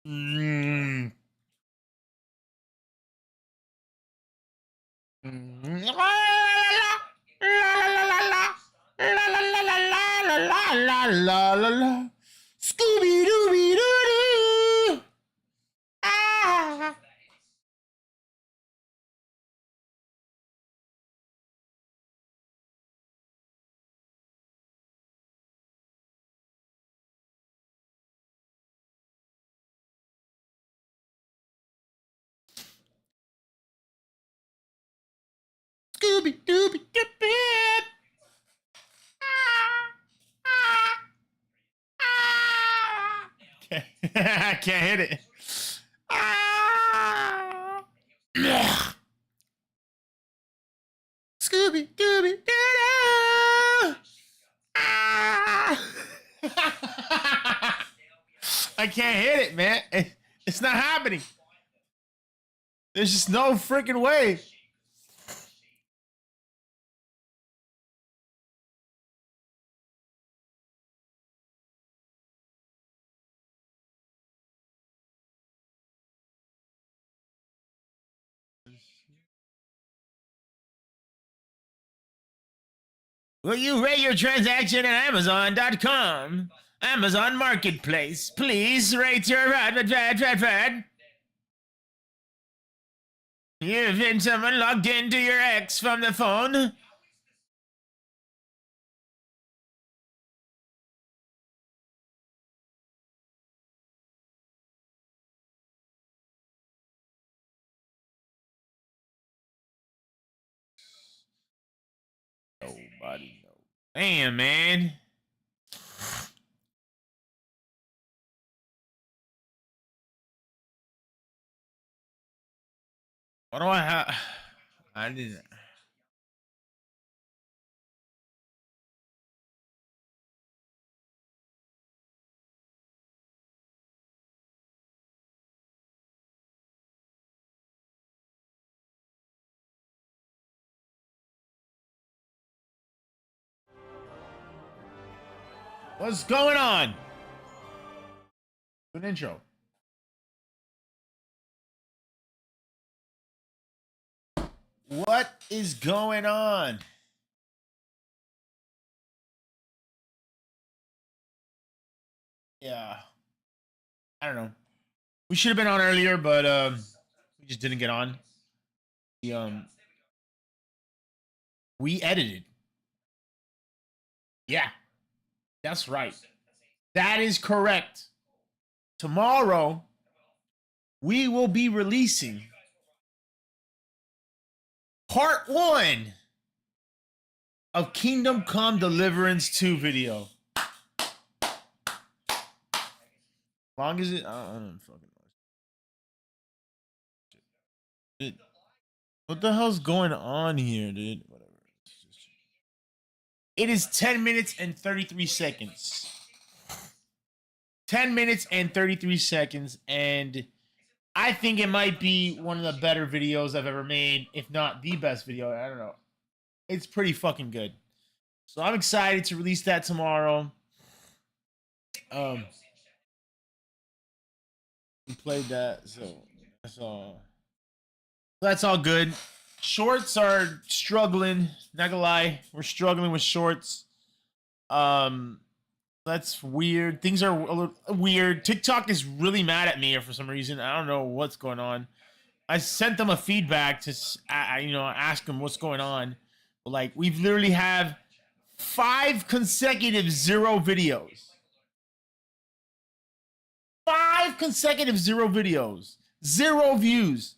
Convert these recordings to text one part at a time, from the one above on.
Mm. Scooby Dooby Doo. Ah. Scooby Dooby Doo. I can't hit it. Ah. Scooby Dooby Doo. Ah. I can't hit it, man. It's not happening. There's just no freaking way. Will you rate your transaction at Amazon.com? Amazon Marketplace. Please rate your ad. You've been someone logged into your ex from the phone. Nobody knows. Damn, man. What do I have? I didn't. What's going on? Good intro. What is going on? Yeah. I don't know. We should have been on earlier, but we just didn't get on. We, we edited. Yeah, that's right. That is correct. Tomorrow, we will be releasing part 1 of Kingdom Come Deliverance 2 video. Long as it, I don't fucking know. Dude, what the hell's going on here, dude? Whatever. It is 10 minutes and 33 seconds. 10 minutes and 33 seconds, and I think it might be one of the better videos I've ever made, if not the best video. I don't know. It's pretty fucking good. So I'm excited to release that tomorrow. We played that, so that's all good. Shorts are struggling. Not gonna lie, we're struggling with shorts. That's weird. Things are a little weird. TikTok is really mad at me for some reason. I don't know what's going on. I sent them a feedback to, ask them what's going on. But like, we've literally have 5 consecutive 0 videos. 5 consecutive 0 videos. 0 views.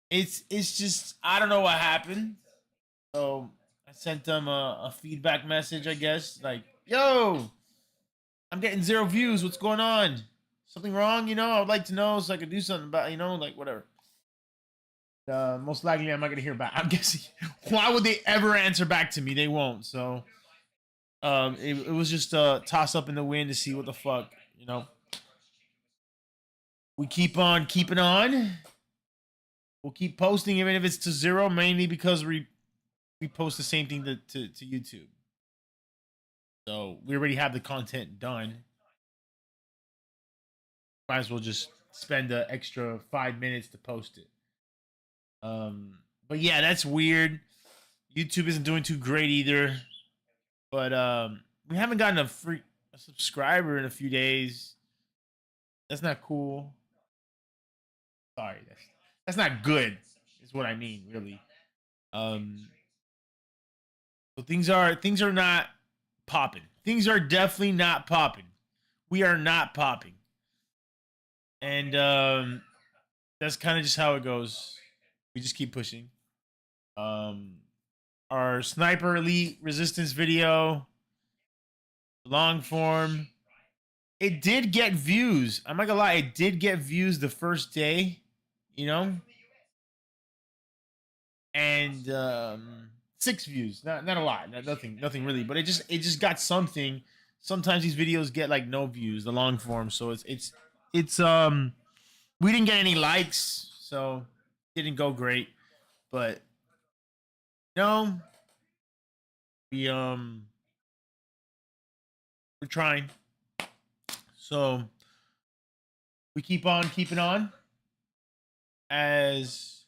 It's just, I don't know what happened. So I sent them a feedback message, I guess. Like, yo, I'm getting 0 views. What's going on? Something wrong? I would like to know so I could do something about, like whatever. Most likely I'm not gonna hear back. I'm guessing. Why would they ever answer back to me? They won't. So it was just a toss up in the wind to see what the fuck, We keep on keeping on. We'll keep posting even if it's to 0, mainly because we post the same thing to YouTube. So we already have the content done. Might as well just spend the extra 5 minutes to post it. But yeah, that's weird. YouTube isn't doing too great either. But we haven't gotten a subscriber in a few days. That's not cool. Sorry, that's not good. Is what I mean, really. Um, so things are not popping. Things are definitely not popping. We are not popping, and that's kind of just how it goes. We just keep pushing. Um, our sniper elite resistance video, long form. It did get views. I'm not gonna lie, it did get views the first day, you know, and 6 views. Not a lot, nothing really, but it just got something. Sometimes these videos get like no views, the long form. So it's we didn't get any likes, so it didn't go great. But no, we we're trying. So we keep on keeping on. As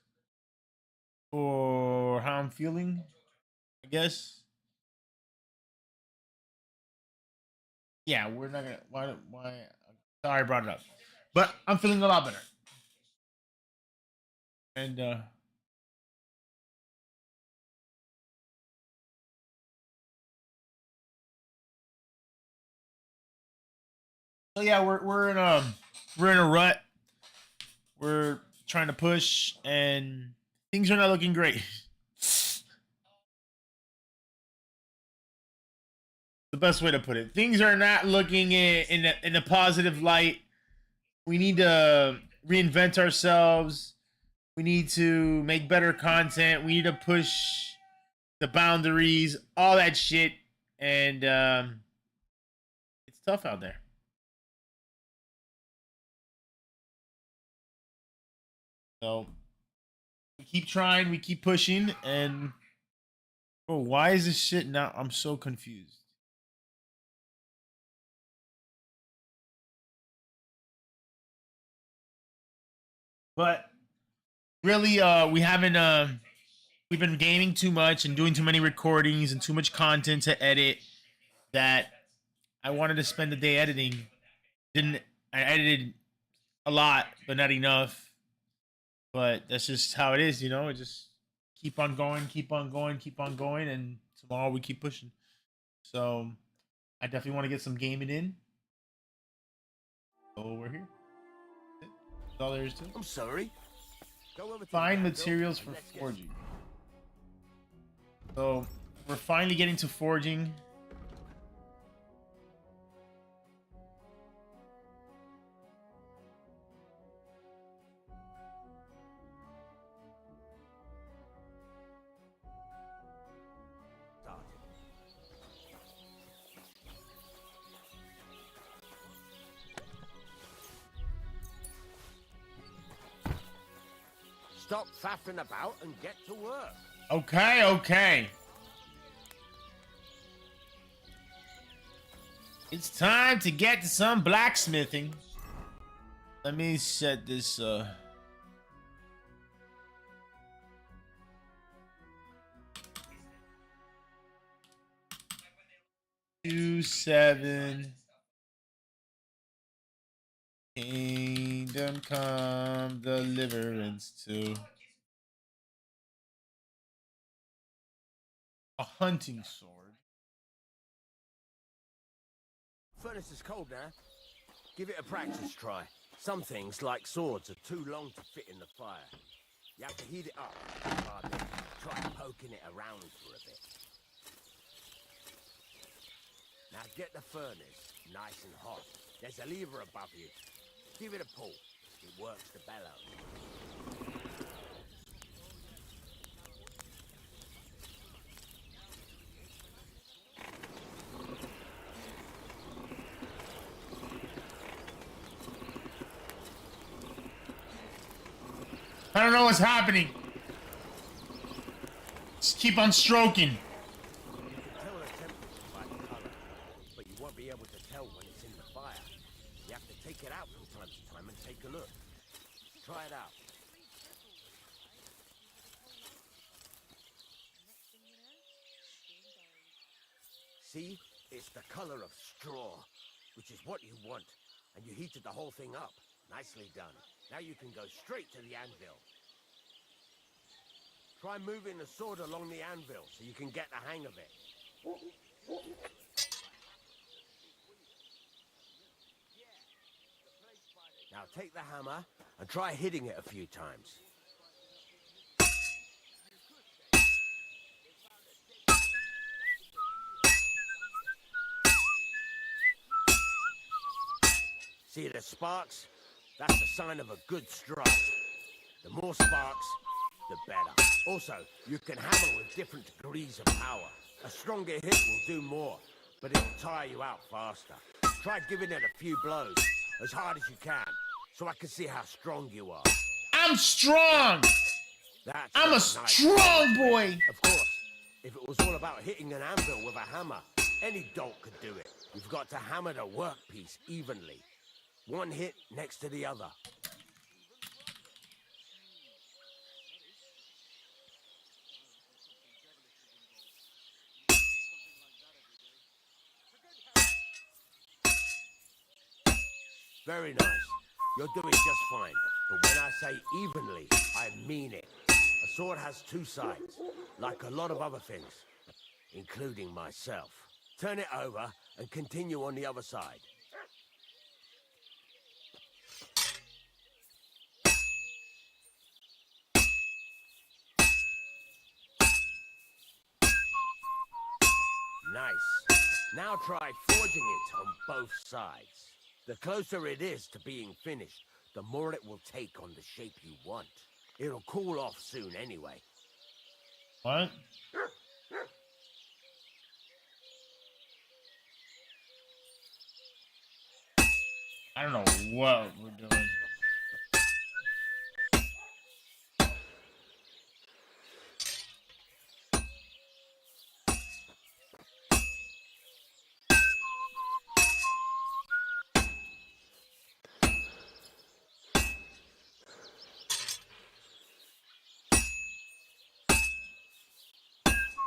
for how I'm feeling, I guess. Yeah, we're not gonna. Why? Sorry, I brought it up, but I'm feeling a lot better. And so yeah, we're in a rut. We're trying to push, and things are not looking great. The best way to put it. Things are not looking in a positive light. We need to reinvent ourselves. We need to make better content. We need to push the boundaries, all that shit, and it's tough out there. So we keep trying, we keep pushing, and oh, why is this shit now? I'm so confused. But really, we haven't. We've been gaming too much and doing too many recordings and too much content to edit. That I wanted to spend the day editing. Didn't I edited a lot, but not enough. But that's just how it is, you know. It just keep on going, keep on going, keep on going, and tomorrow we keep pushing. So I definitely want to get some gaming in. So we're here. That's all there is to it. I'm sorry. Go over to Find the materials for Let's get- forging. So we're finally getting to forging. Stop faffing about and get to work. Okay, okay. It's time to get to some blacksmithing. Let me set this 2-7 Kingdom Come Deliverance 2. A hunting sword. Furnace is cold now. Give it a practice try. Some things, like swords, are too long to fit in the fire. You have to heat it up. Try poking it around for a bit. Now get the furnace nice and hot. There's a lever above you. Give it a pull. It works the bellows. I don't know what's happening. Just keep on stroking. You can tell the temperature by the color, but you won't be able to tell when it's in the fire. You have to take it out from time to See, it's the color of straw, which is what you want. And you heated the whole thing up. Nicely done. Now you can go straight to the anvil. Try moving the sword along the anvil so you can get the hang of it. Now take the hammer and try hitting it a few times. See the sparks? That's a sign of a good strike. The more sparks, the better. Also, you can hammer with different degrees of power. A stronger hit will do more, but it'll tire you out faster. Try giving it a few blows, as hard as you can, so I can see how strong you are. I'm strong! I'm a Nice. strong boy! Of course, if it was all about hitting an anvil with a hammer, any dolt could do it. You've got to hammer the workpiece evenly. One hit next to the other. Very nice. You're doing just fine. But when I say evenly, I mean it. A sword has two sides, like a lot of other things, including myself. Turn it over and continue on the other side. Nice. Now try forging it on both sides. The closer it is to being finished, the more it will take on the shape you want. It'll cool off soon anyway. What? I don't know what we're doing.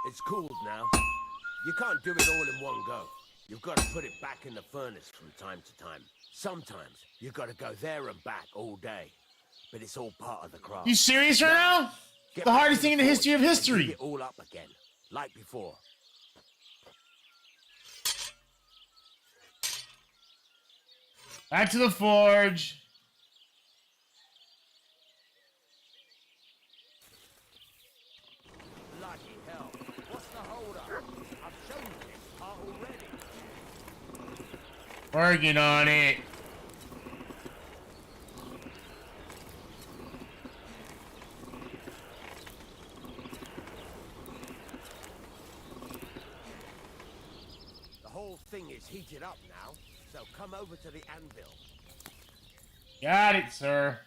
It's cooled now. You can't do it all in one go. You've got to put it back in the furnace from time to time. Sometimes you've got to go there and back all day. But it's all part of the craft. You serious right now? The hardest thing in the history of history. Heat it all up again, like before. Back to the forge. Bloody hell. What's the hold up? I've shown you this part already. Working on it. The whole thing is heated up now, so come over to the anvil. Got it, sir.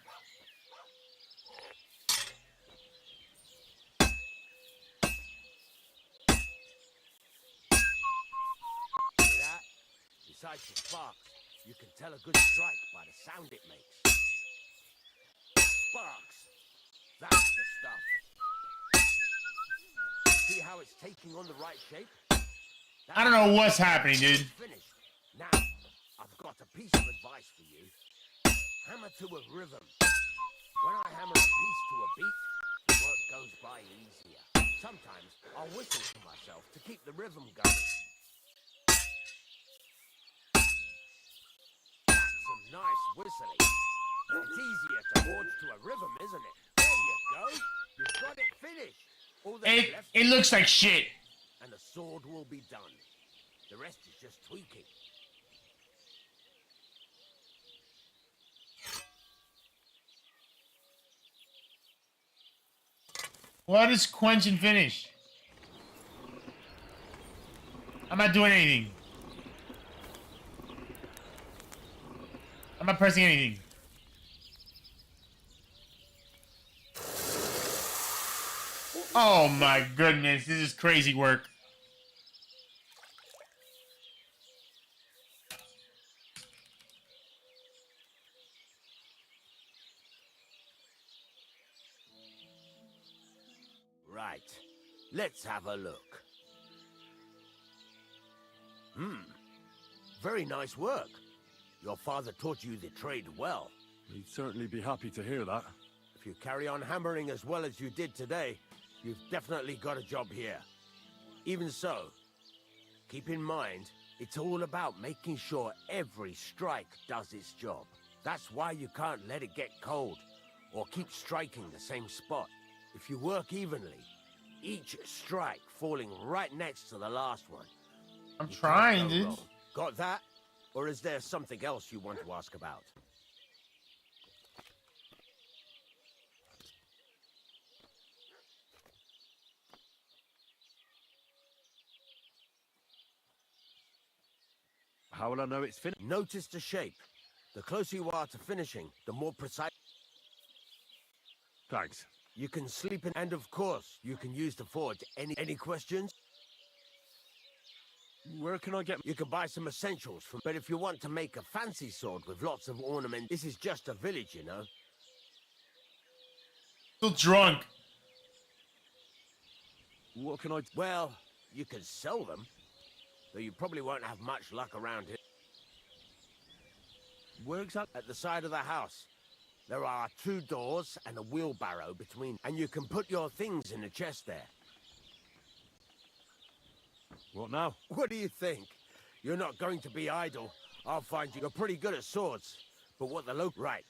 See that? Besides the sparks, you can tell a good strike by the sound it makes. Sparks! That's the stuff. See how it's taking on the right shape? I don't know what's happening, dude. Finished. Now, I've got a piece of advice for you. Hammer to a rhythm. When I hammer a piece to a beat, the work goes by easier. Sometimes I'll whistle to myself to keep the rhythm going. That's some nice whistling. It's easier to forge to a rhythm, isn't it? There you go. You've got it finished. All that's left It looks like shit. and the sword will be done. The rest is just tweaking. What is quench and finish? I'm not doing anything. I'm not pressing anything. Oh my goodness, this is crazy work. Right. Let's have a look. Very nice work. Your father taught you the trade well. He'd certainly be happy to hear that. If you carry on hammering as well as you did today, you've definitely got a job here. Even so, keep in mind, it's all about making sure every strike does its job. That's why you can't let it get cold, or keep striking the same spot. If you work evenly, each strike falling right next to the last one. I'm you trying, can't go dude. wrong. Got that? Or is there something else you want to ask about? How will I know it's finished? Notice the shape. The closer you are to finishing, the more precise. Thanks. You can sleep in, and of course, you can use the forge. Any questions? Where can I get... You can buy some essentials from, but if you want to make a fancy sword with lots of ornament, this is just a village, you know. Still drunk. What can I... Well, you can sell them, though you probably won't have much luck around here. Where exactly? At the side of the house, there are 2 doors and a wheelbarrow between, and you can put your things in a chest there. What now? What do you think? You're not going to be idle. I'll find you. You're pretty good at swords, but what the local... Right.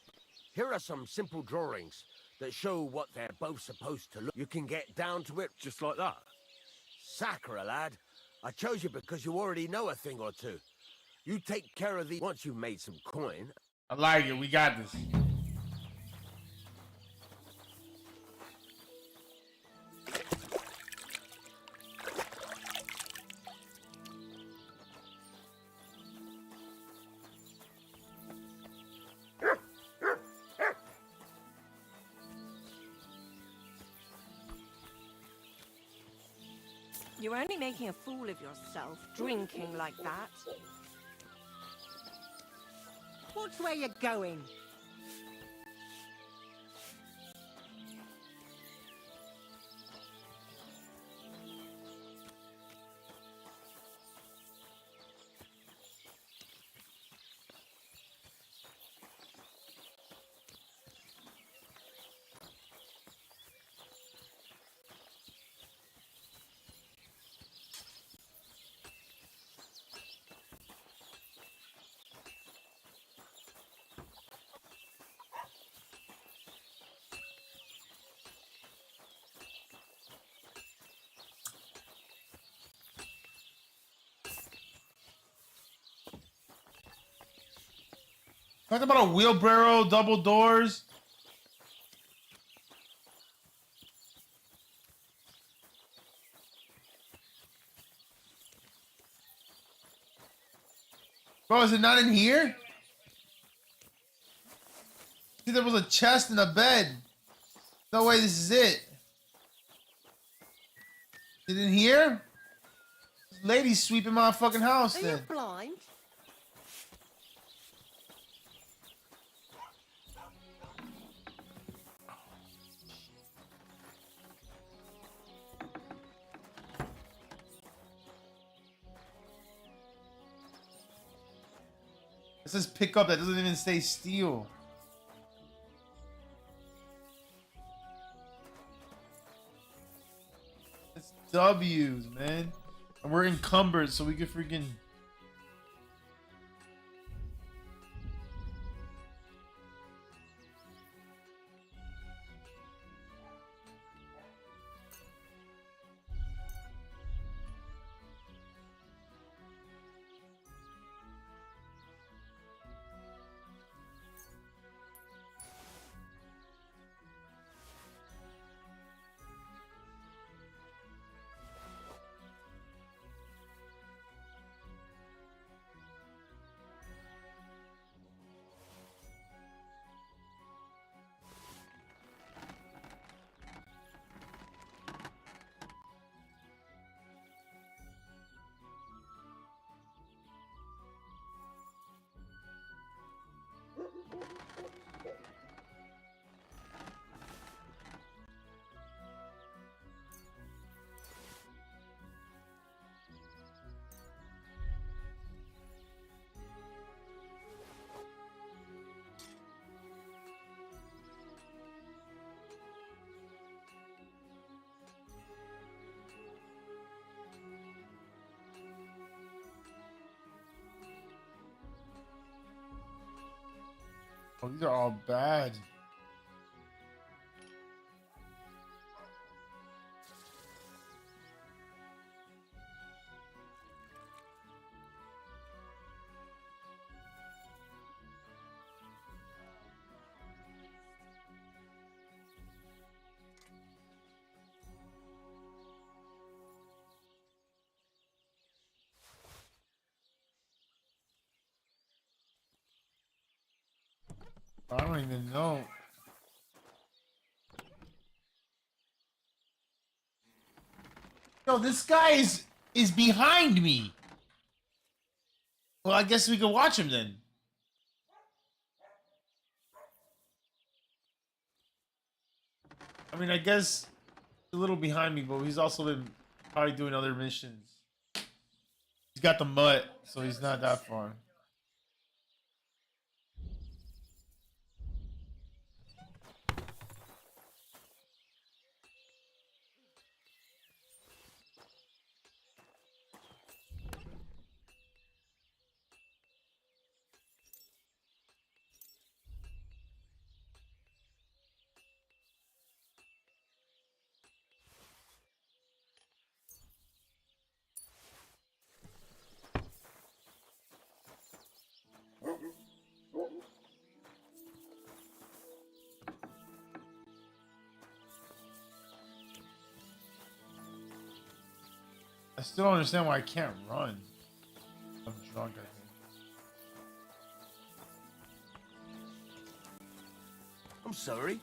Here are some simple drawings that show what they're both supposed to look. You can get down to it. Just like that? Sacre, lad. I chose you because you already know a thing or two. You take care of these once you've made some coin. I like it. We got this. You're only making a fool of yourself, drinking like that. Watch where you're going. Talking about a wheelbarrow, double doors. Bro, is it not in here? See, there was a chest and a bed. No way, this is it. Is it in here? This lady's sweeping my fucking house Are then. you blind? It says pick up, that doesn't even say steal. It's W's, man. And we're encumbered, so we can freaking... Oh, these are all bad. I don't even know. Yo, this guy is behind me. Well, I guess we can watch him then. I mean, I guess he's a little behind me, but he's also been probably doing other missions. He's got the mutt, so he's not that far. I still don't understand why I can't run. I'm drunk, I think. I'm sorry.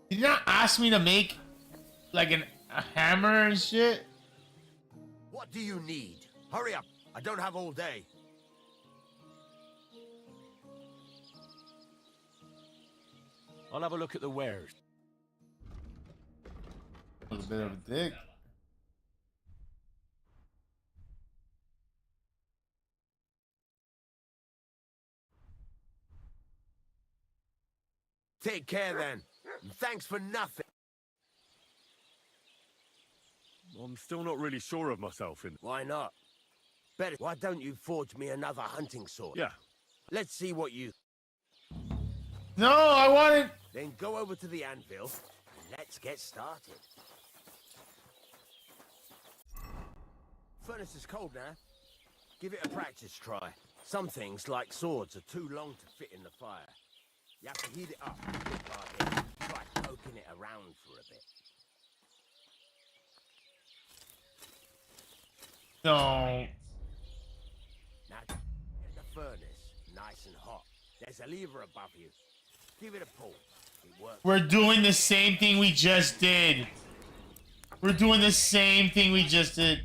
Did you not ask me to make like a hammer and shit? What do you need? Hurry up. I don't have all day. I'll have a look at the wares. A little bit of a dick. Take care then. And thanks for nothing. I'm still not really sure of myself in... Why not? Better. Why don't you forge me another hunting sword? Yeah. Let's see what you... No, I wanted... Then go over to the anvil and let's get started. Furnace is cold now. Give it a practice try. Some things, like swords, are too long to fit in the fire. You have to heat it up. Try poking it around for a bit. No. Now, in the furnace, nice and hot. There's a lever above you. Give it a pull. It works. We're doing the same thing we just did. We're doing the same thing we just did.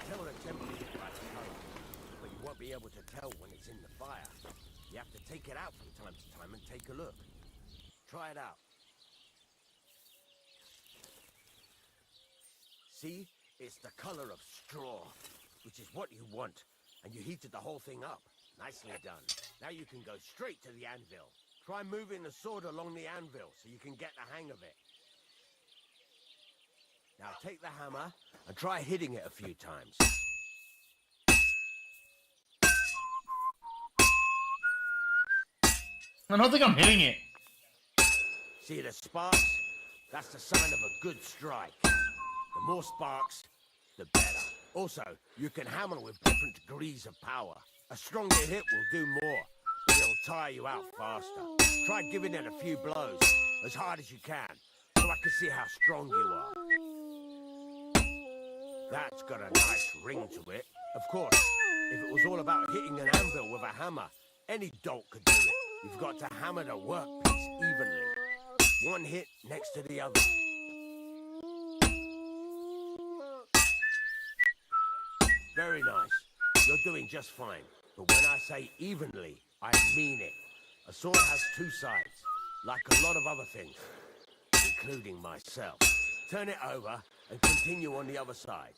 Tell the temperature by the color, but you won't be able to tell when it's in the fire. You have to take it out from time to time and take a look. Try it out. See? It's the color of straw, which is what you want, and you heated the whole thing up. Nicely done. Now you can go straight to the anvil. Try moving the sword along the anvil so you can get the hang of it. Now take the hammer and try hitting it a few times. I don't think I'm hitting it. See the sparks? That's the sign of a good strike. The more sparks, the better. Also, you can hammer with different degrees of power. A stronger hit will do more, but it'll tire you out faster. Try giving it a few blows, as hard as you can, so I can see how strong you are. That's got a nice ring to it. Of course, if it was all about hitting an anvil with a hammer, any dolt could do it. You've got to hammer the workpiece evenly. One hit next to the other. Very nice. You're doing just fine. But when I say evenly, I mean it. A sword has two sides, like a lot of other things, including myself. Turn it over and continue on the other side.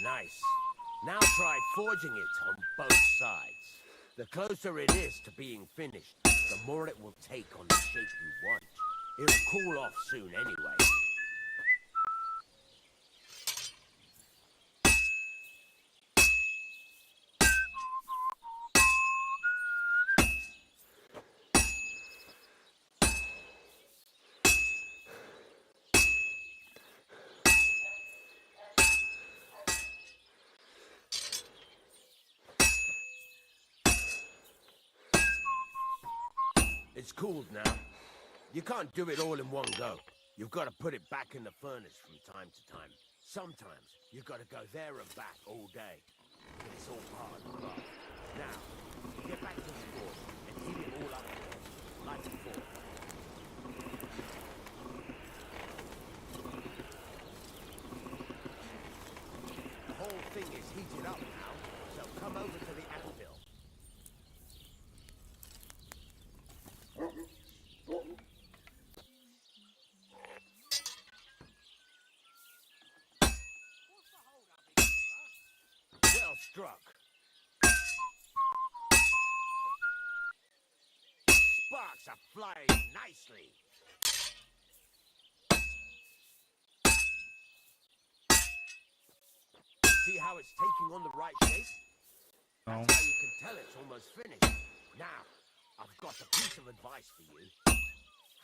Nice. Now try forging it on both sides. The closer it is to being finished, the more it will take on the shape you want. It'll cool off soon anyway. It's cooled now. You can't do it all in one go. You've got to put it back in the furnace from time to time. Sometimes you've got to go there and back all day. But it's all part of the craft. Now, get back to the board and heat it all up like before. The whole thing is heated up now, so come over to the anvil. Well struck. Sparks are flying nicely. See how it's taking on the right shape? That's how you can tell it's almost finished. Now, I've got a piece of advice for you.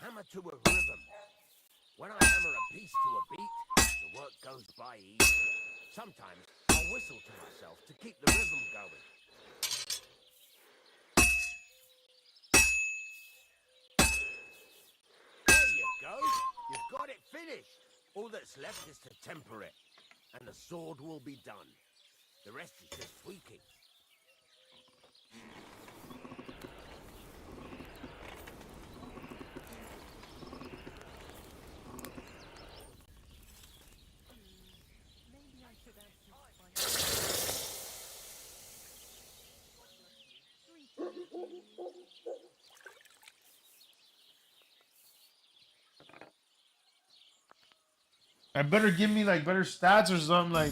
Hammer to a rhythm. When I hammer a piece to a beat, the work goes by easy. Sometimes I'll whistle to myself to keep the rhythm going. There you go. You've got it finished. All that's left is to temper it, and the sword will be done. The rest is just tweaking. I better give me like better stats or something like.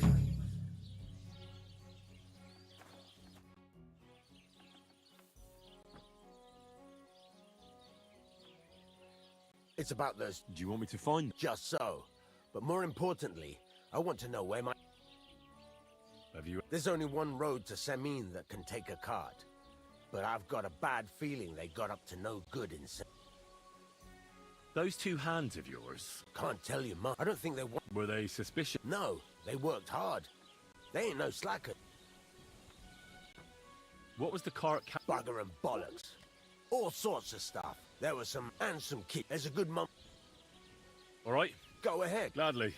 It's about those Do you want me to find? just so. But more importantly, I want to know where my... Have you? There's only one road to Semin that can take a cart. But I've got a bad feeling they got up to no good in Semin. Those two hands of yours, Can't tell you much. I don't think they want... were they suspicious? No, they worked hard. They ain't no slacker. What was the cart? Bugger and bollocks. All sorts of stuff. There was some... and some kids. There's a good mum... All right, Go ahead. gladly.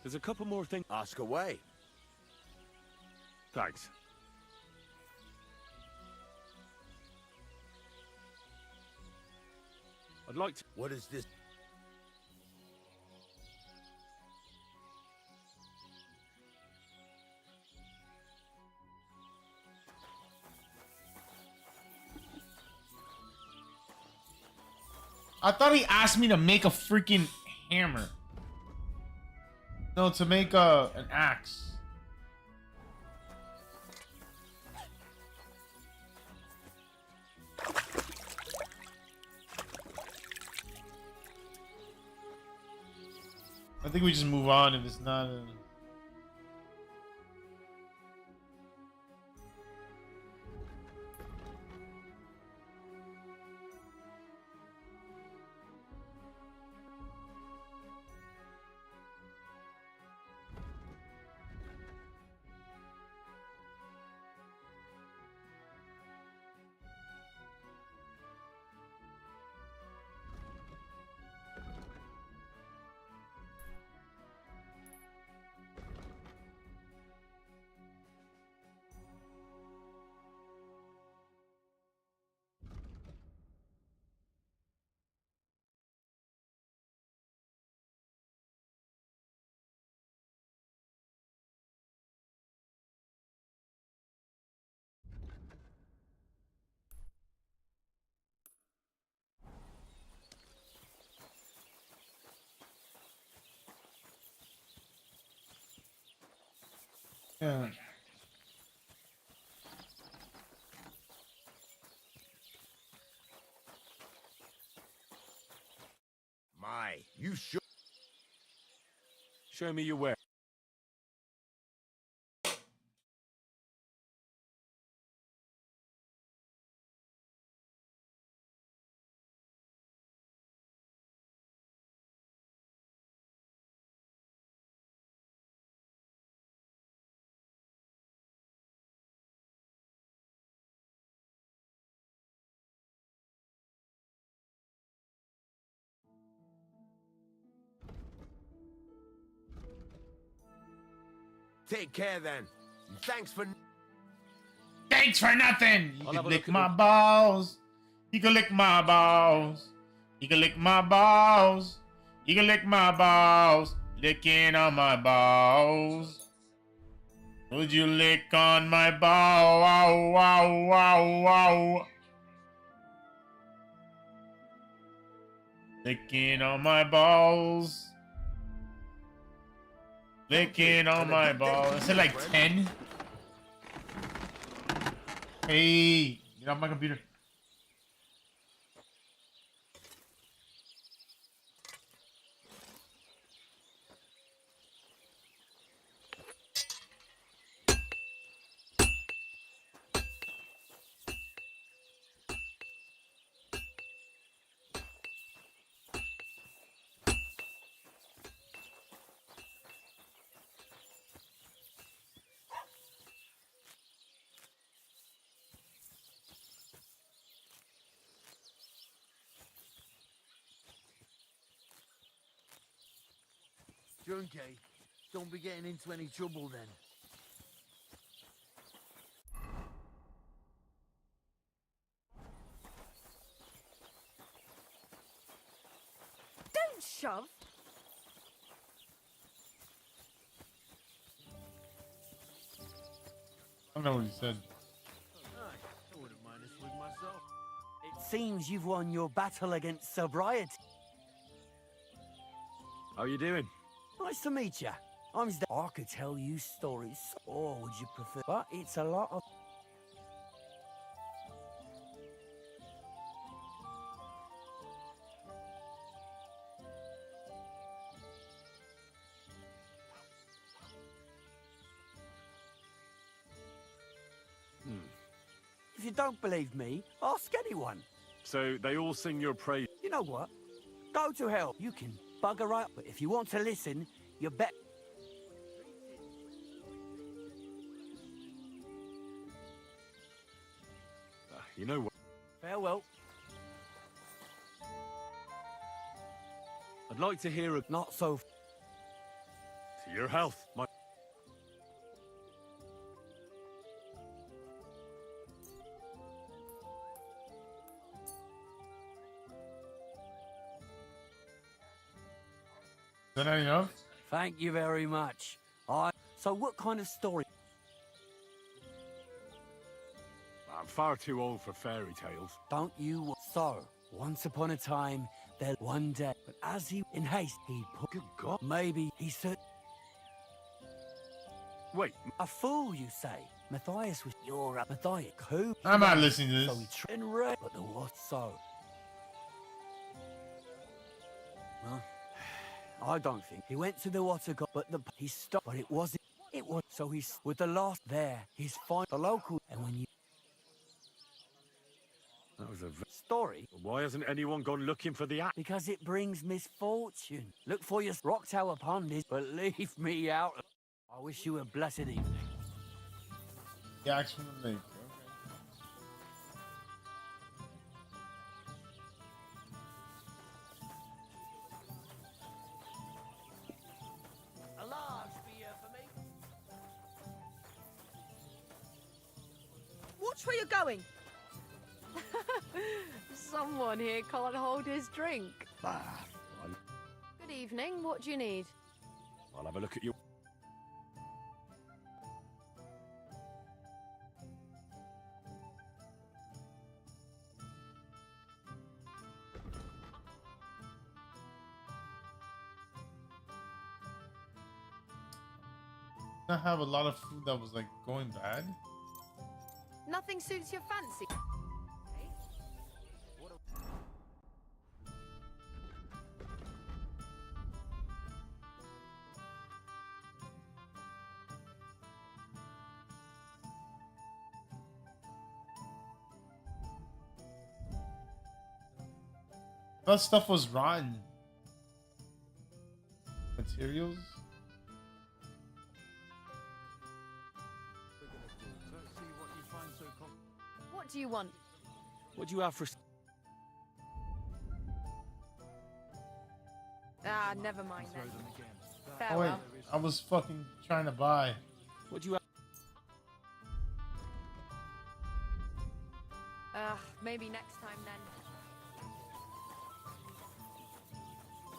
There's a couple more things. Ask away. Thanks. I'd like to. What is this? I thought he asked me to make a freaking hammer. No, to make an axe. I think we just move on if it's not a... Yeah. My, you sure? Show me your way. Take care then. And thanks for. Thanks for nothing. You I'll can have a lick look at my balls. You can lick my balls. You can lick my balls. You can lick my balls. Licking on my balls. Would you lick on my ball? Wow, wow, wow, wow. Licking on my balls. Licking on And a my good day to balls. I you, said like friend. 10. Hey, get off my computer. Junkie, don't be getting into any trouble then. Don't shove. I don't know what he said. I wouldn't mind a swig myself. It seems you've won your battle against sobriety. How you doing? Nice to meet you. I'm Zda. I could tell you stories, or would you prefer? But it's a lot of. If you don't believe me, ask anyone. So they all sing your praise. You know what? Go to hell. You can bugger right, but if you want to listen, you bet. You know what? Farewell. I'd like to hear a Not so. to your health. My Is that enough? Thank you very much. So what kind of story? I'm far too old for fairy tales. Don't you? So, once upon a time, there one day, but as he in haste, he put. Good God. Maybe he said, Wait, "A fool, you say?" Matthias was you're a Matthias. Who? I'm not listening to So this. he tried and read, but the what? So. Well, I don't think he went to the water god, but he stopped. But it wasn't. It was so he's with the last there. He's fine. The local, and when you that was a. story. Why hasn't anyone gone looking for the axe? Because it brings misfortune. Look for your rock tower pond is, but leave me out. I wish you a blessed evening. The axe from the lake. A large beer for me. Watch where you're going. Someone here can't hold his drink. Bah, Good evening. What do you need? I'll have a look at you. I have a lot of food that was like going bad. Nothing suits your fancy. That stuff was rotten. Materials. What do you want? What do you have for? Ah, never mind then. Oh wait, Farewell. I was fucking trying to buy. What do you have? Maybe next time then.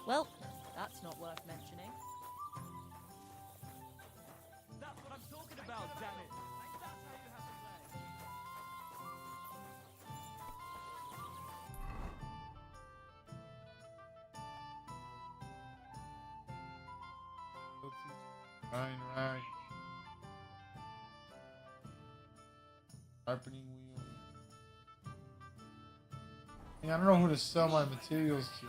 Well, that's not worth mentioning. That's what I'm talking about, damn it! Fine rag. Sharpening wheel. I don't know who to sell my materials to.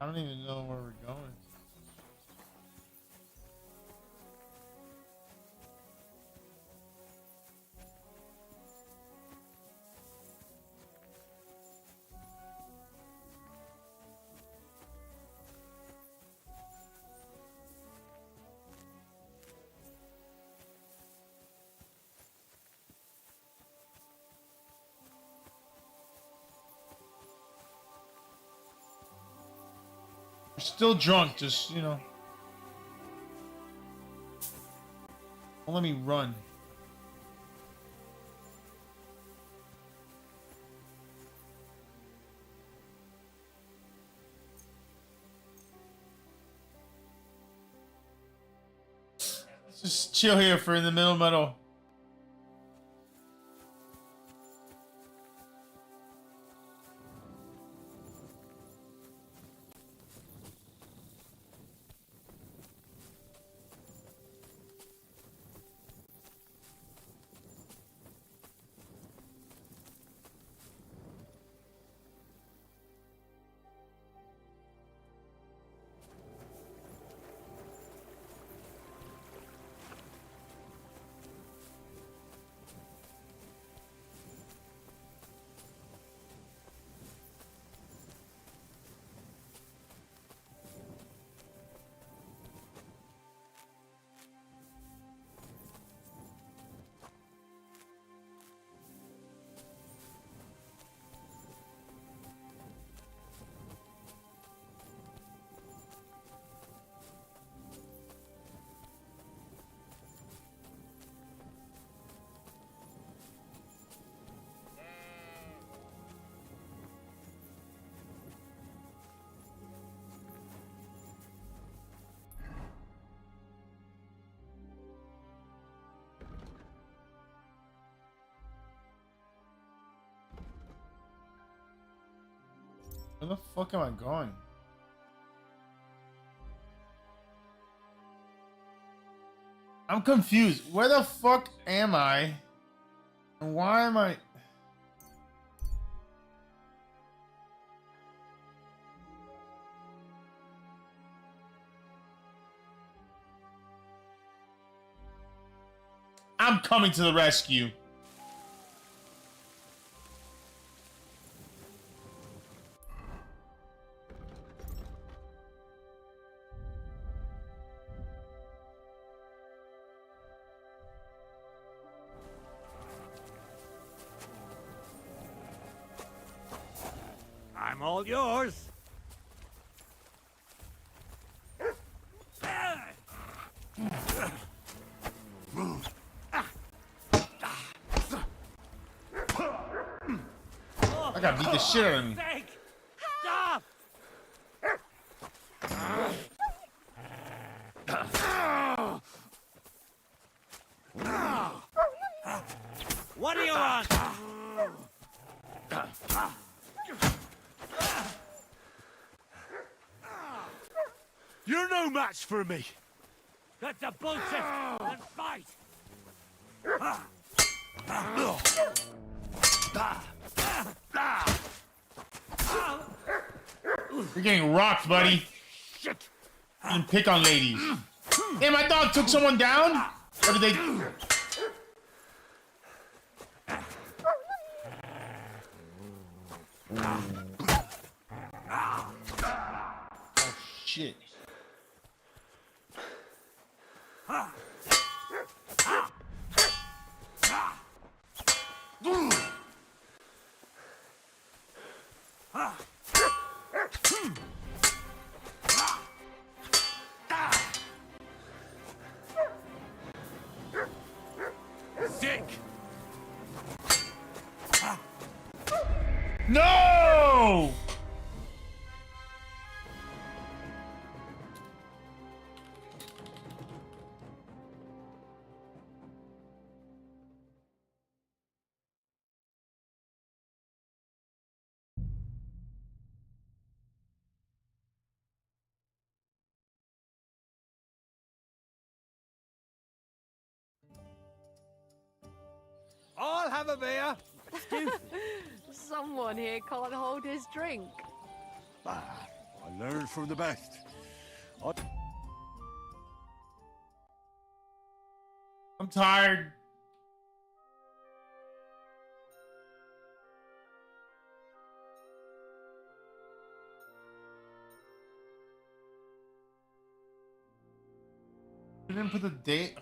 I don't even know where we're going. We're still drunk, just, you know. Don't let me run. Let's just chill here for in the middle metal. Where the fuck am I going? I'm confused. Where the fuck am I? And why am I... I'm coming to the rescue. I'm all yours. I gotta beat the shit out of me. Sake! Stop! What do you want? You're no match for me. Cut the bullshit and fight! You're getting rocked, buddy. Shit. You can pick on ladies. Hey, my dog took someone down? Or did they... Oh, shit. Sick. No! I'll have a beer. Someone here can't hold his drink. I learned from the best. I'm tired. You didn't put the date.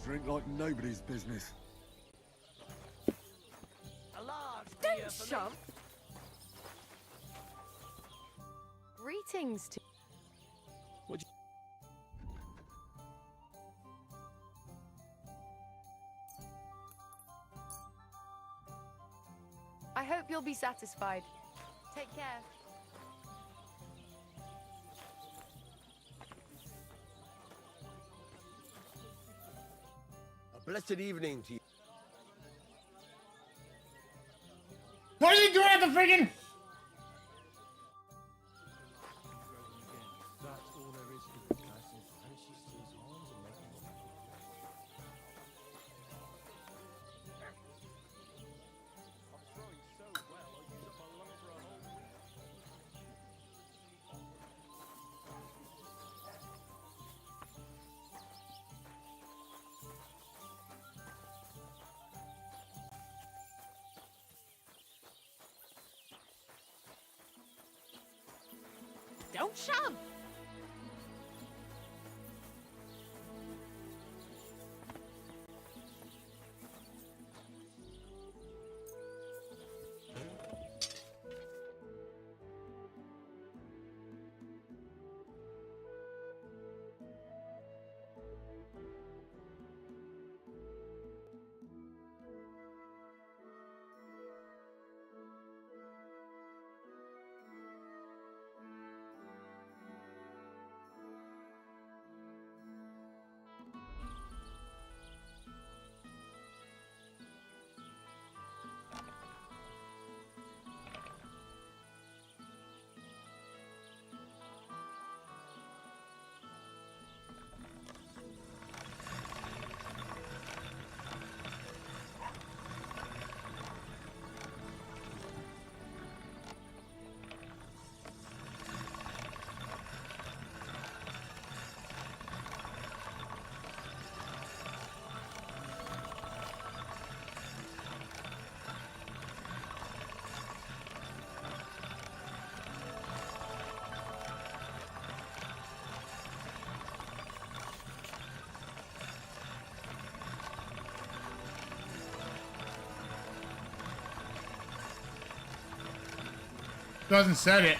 Drink like nobody's business. A large Don't beer for me. shove. Greetings to. I hope you'll be satisfied. Take care. A blessed evening to you. What are you doing at the friggin'? Don't shove. Doesn't set it.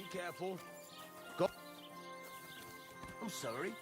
Be careful. Go. I'm sorry.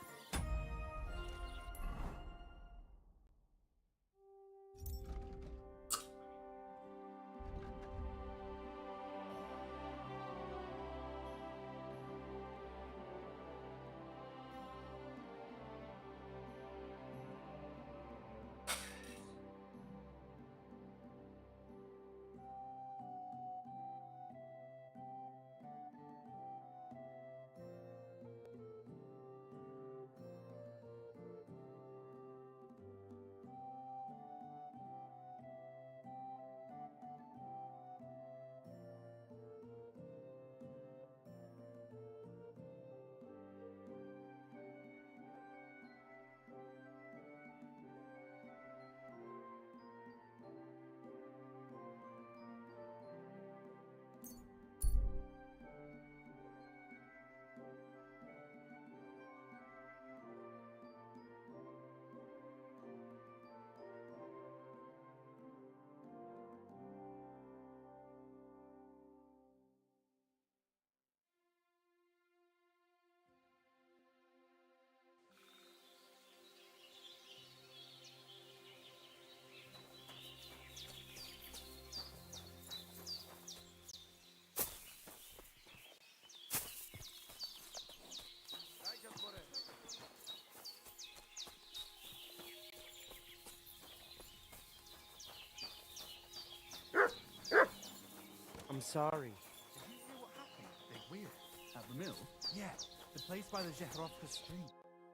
I'm sorry. Did you hear what happened? They weird. At the mill? Yeah, the place by the Zhehrovka stream.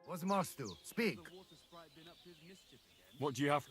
What's Marstu? Speak. The water sprite been up to his mischief again? What do you have?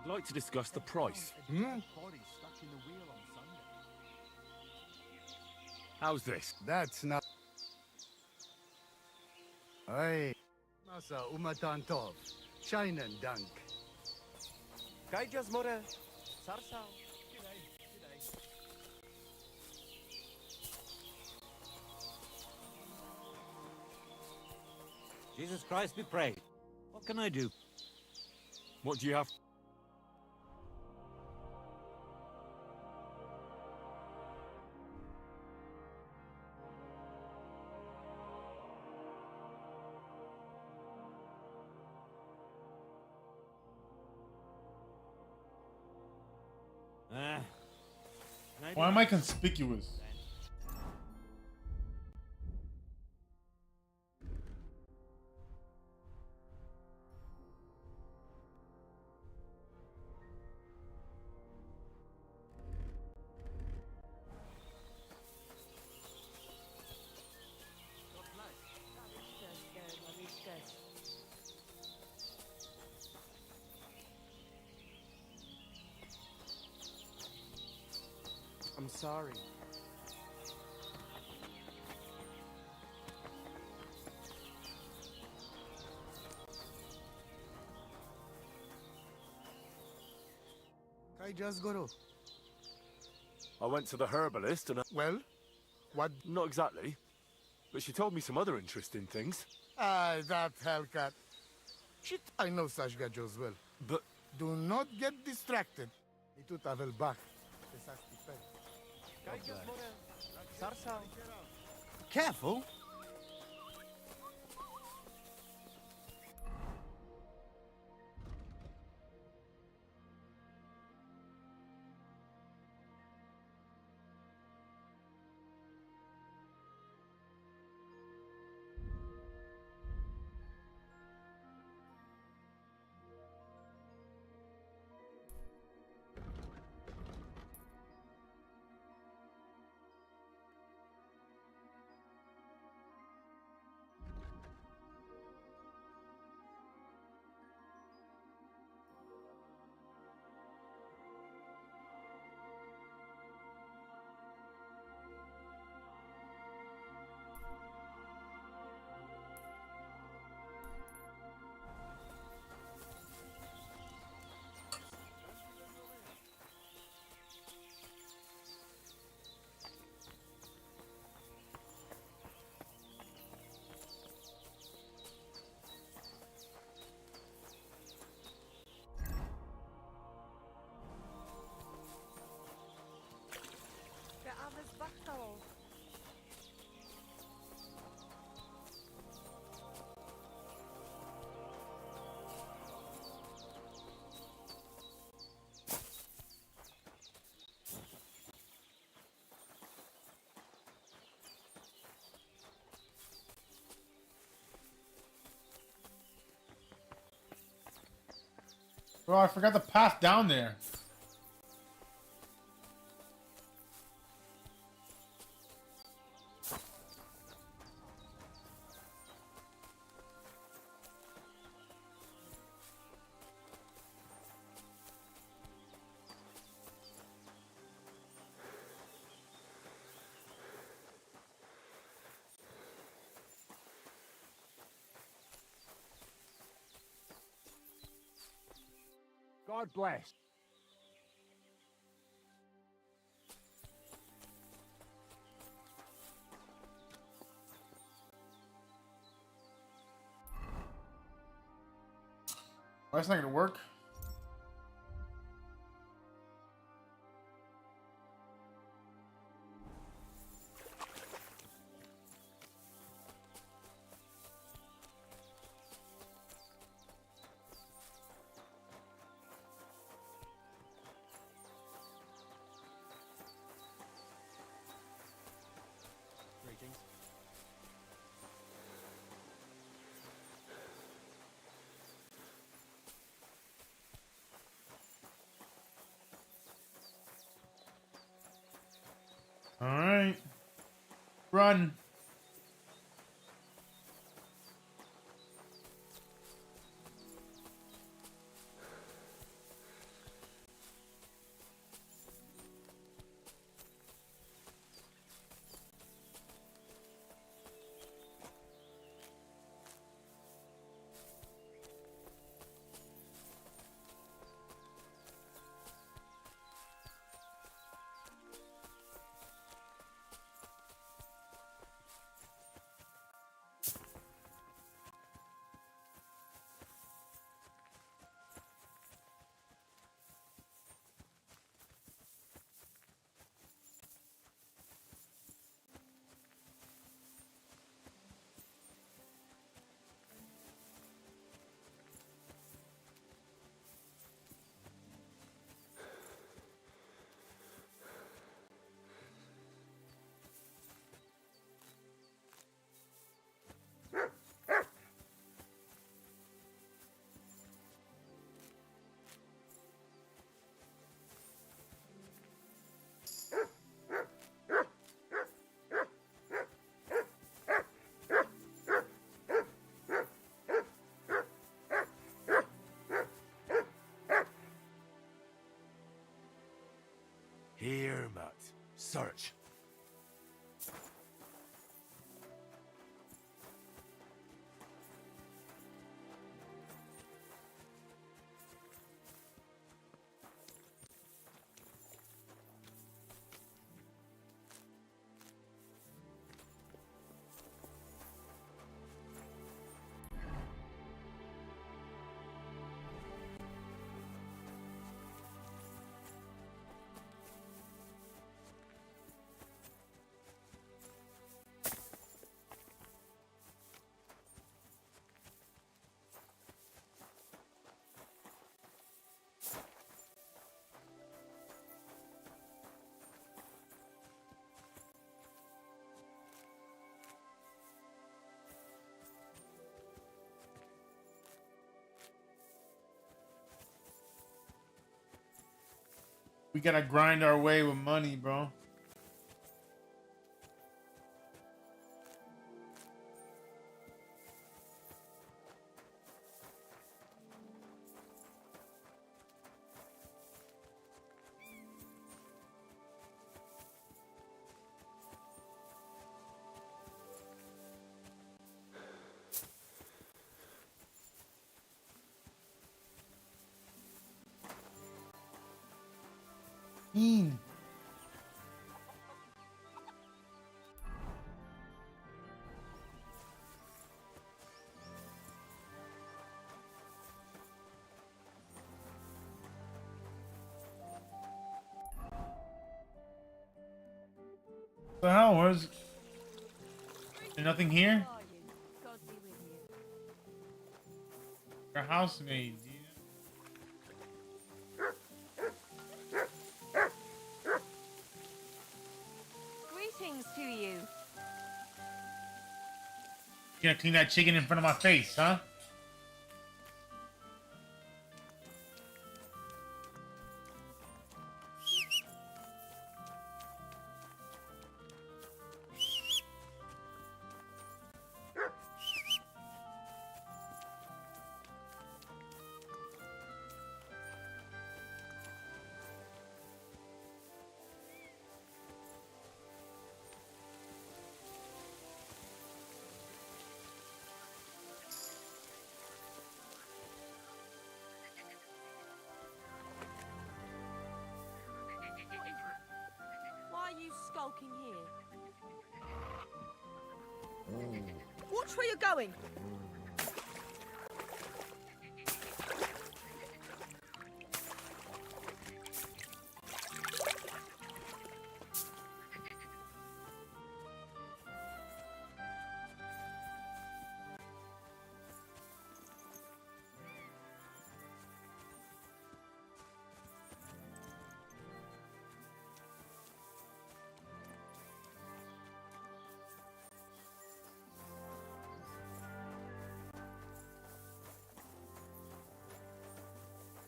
I'd like to discuss the price. Hmm? Body stuck in the wheel on Sunday. How's this? That's not. Hey. Masa umatan tov. Shine and dunk. Kaijas more. Sarsao. Jesus Christ be praised. What can I do? What do you have? Why am I conspicuous? I'm sorry. Kai just guru. I went to the herbalist and Well, what? not exactly, but she told me some other interesting things. Ah, that Hellcat. Shit, I know Sashga Joes well. But Do not get distracted. Itu tavel back. Kaijas more. Sarsao. Careful. Bro, I forgot the path down there. God bless. Oh, that's not gonna work. Greetings. All right. Run. Here, Mutt. Search. We gotta grind our way with money, bro. Mean. What the hell? Where's there nothing here? How are you? God be with you. Your housemaid, dude. Greetings to you. You gonna clean that chicken in front of my face, huh? Watch where you're going.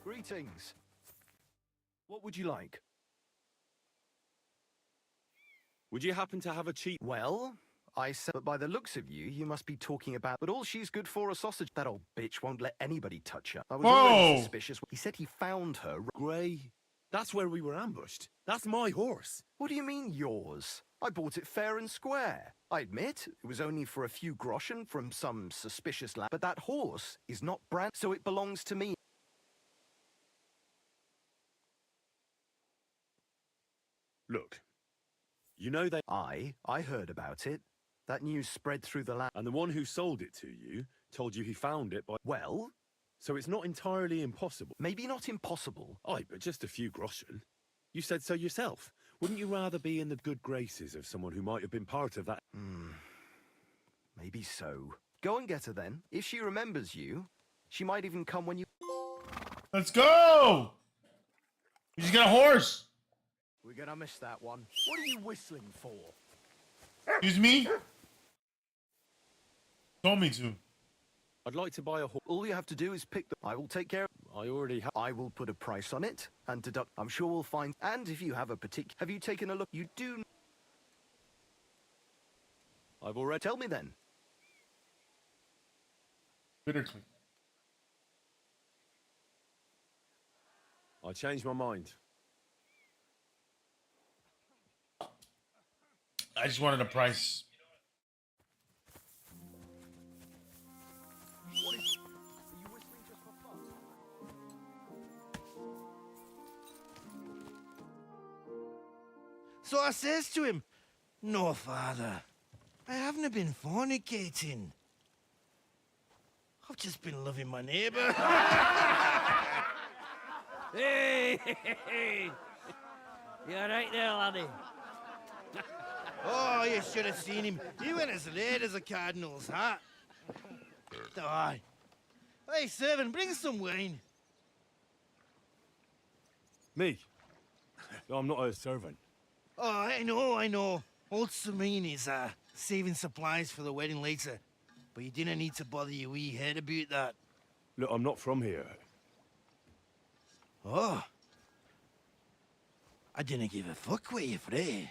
Greetings. What would you like? Would you happen to have a cheap... Well, I said, but by the looks of you, you must be talking about, but all she's good for a sausage. That old bitch won't let anybody touch her. I was already suspicious. He said he found her. Grey? That's where we were ambushed. That's my horse. What do you mean, yours? I bought it fair and square. I admit, it was only for a few groschen from some suspicious lad, but that horse is not brand, so it belongs to me. Look, you know they... I heard about it. That news spread through the land. And the one who sold it to you told you he found it by... Well? So it's not entirely impossible. Maybe not impossible. Aye, but just a few groschen. You said so yourself. Wouldn't you rather be in the good graces of someone who might have been part of that? Maybe so. Go and get her then. If she remembers you, she might even come when you... Let's go! We just got a horse. We're gonna miss that one. What are you whistling for? Excuse me? Told me to. I'd like to buy a horse. All you have to do is pick the... I will take care of... I already have... I will put a price on it and deduct... I'm sure we'll find... And if you have a particular... Have you taken a look? You do... I've already... Tell me then. Bitterly. I changed my mind. I just wanted a price. What is... Are you whistling just for fun? So I says to him, "No, father, I haven't been fornicating. I've just been loving my neighbour." Hey, you all right there, laddie? Oh, you should have seen him. He went as red as a cardinal's hat. Aye. Hey, servant, bring some wine. Me? I'm not a servant. Oh, I know. Old Samine is saving supplies for the wedding later. But you didn't need to bother your wee head about that. Look, I'm not from here. Oh. I didn't give a fuck where you're from.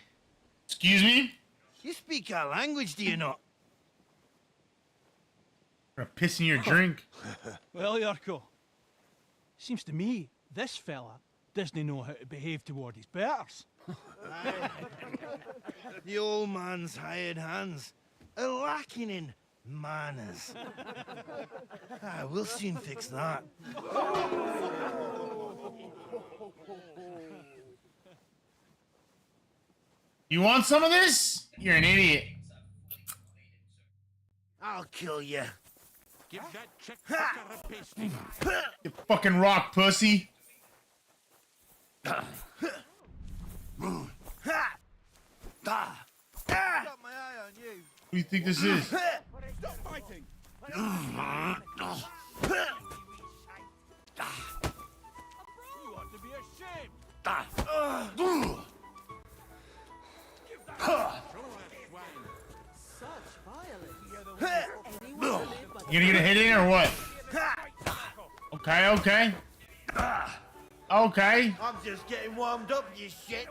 Excuse me? You speak our language, do you not? You're gonna piss in your drink. Well, Yarko, seems to me this fella doesn't know how to behave toward his betters. The old man's hired hands are lacking in manners. We'll soon fix that. You want some of this? You're an idiot. I'll kill you. Give that chick a pasty. You fucking rock, pussy. Got my eye on you. Who do you think this is? Stop fighting. You ought to be ashamed. You gonna get a hit in or what? Okay. Okay. I'm just getting warmed up, you shit.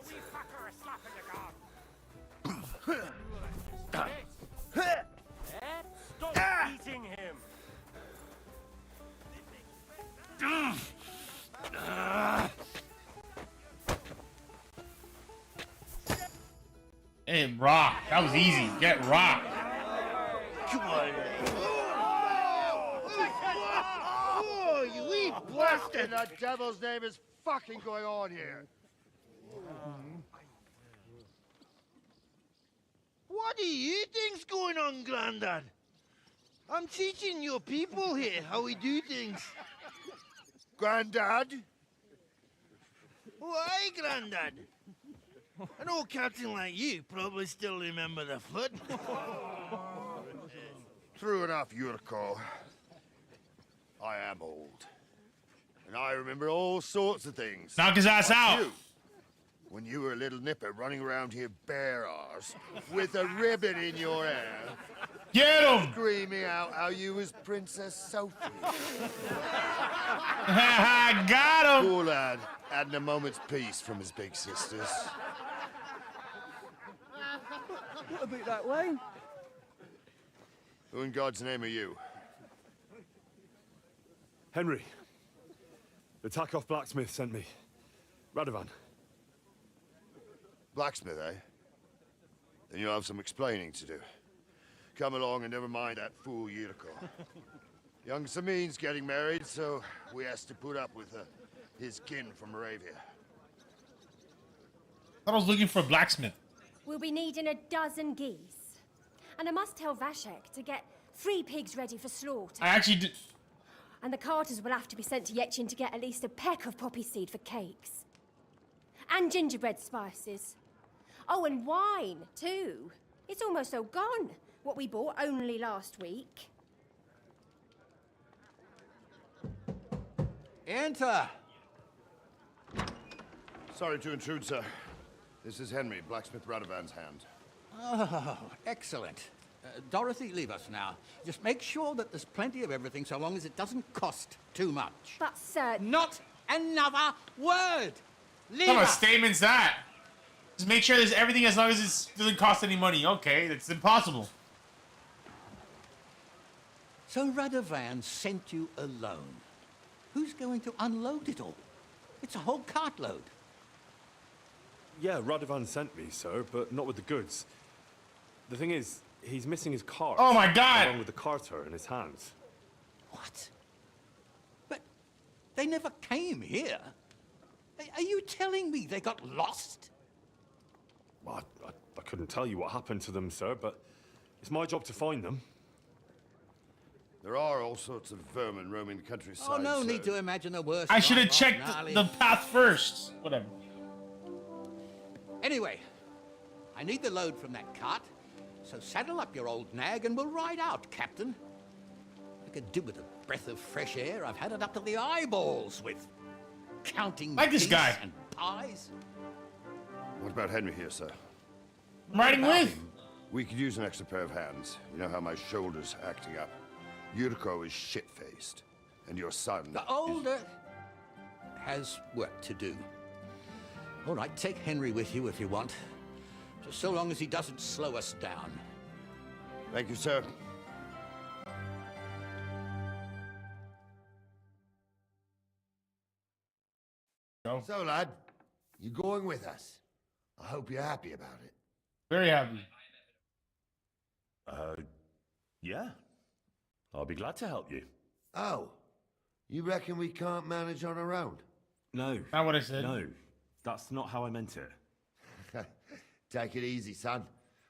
Stop eating him. Hey, rock. That was easy. Get rocked. Come on. Oh, you wee bastard! The devil's name is fucking going on here? What do you think's going on, Grandad? I'm teaching your people here how we do things. Grandad? Why, Grandad? An old captain like you probably still remember the foot. True enough, Yurko. I am old. And I remember all sorts of things. Knock his ass Like out. you, when you were a little nipper running around here bare arse with a ribbon in your hair. Get him! Screaming out how you was Princess Sophie. Got him! Poor lad, hadn't a moment's peace from his big sisters. What about that way? Who in God's name are you? Henry. The Takoff blacksmith sent me. Radovan. Blacksmith, eh? Then you'll have some explaining to do. Come along and never mind that fool Yurko. Young Samin's getting married, so we has to put up with his kin from Moravia. I was looking for a blacksmith. We'll be needing a dozen geese. And I must tell Vashek to get 3 pigs ready for slaughter. I actually did. And the carters will have to be sent to Yetchin to get at least a peck of poppy seed for cakes. And gingerbread spices. Oh, and wine, too. It's almost all gone. What we bought only last week. Enter! Sorry to intrude, sir. This is Henry, blacksmith Radovan's hand. Oh, excellent. Dorothy, leave us now. Just make sure that there's plenty of everything so long as it doesn't cost too much. But, sir... Not another word! Leave What kind of us! statement's that? Just make sure there's everything as long as it doesn't cost any money. Okay, that's impossible. So Radovan sent you alone. Who's going to unload it all? It's a whole cartload. Yeah, Radovan sent me, sir, but not with the goods. The thing is, he's missing his cart. Oh my God! Along with the carter in his hands. What? But they never came here. Are you telling me they got lost? Well, I couldn't tell you what happened to them, sir, but it's my job to find them. There are all sorts of vermin roaming the countryside. Oh, no sir. need to imagine the worst. I should have Right, checked gnarly. the path first. Whatever. Anyway, I need the load from that cart, so saddle up your old nag and we'll ride out, Captain. I could do with a breath of fresh air. I've had it up to the eyeballs with counting Like this geese guy. and pies. What about Henry here, sir? I'm riding with. We could use an extra pair of hands. You know how my shoulder's acting up. Yurko is shit-faced, and your son The older has work to do. All right, take Henry with you if you want. Just so long as he doesn't slow us down. Thank you, sir. Go. So, lad, you going with us? I hope you're happy about it. Very happy. Yeah. I'll be glad to help you. Oh, you reckon we can't manage on our own? No. Not what I said. No. That's not how I meant it. Take it easy, son.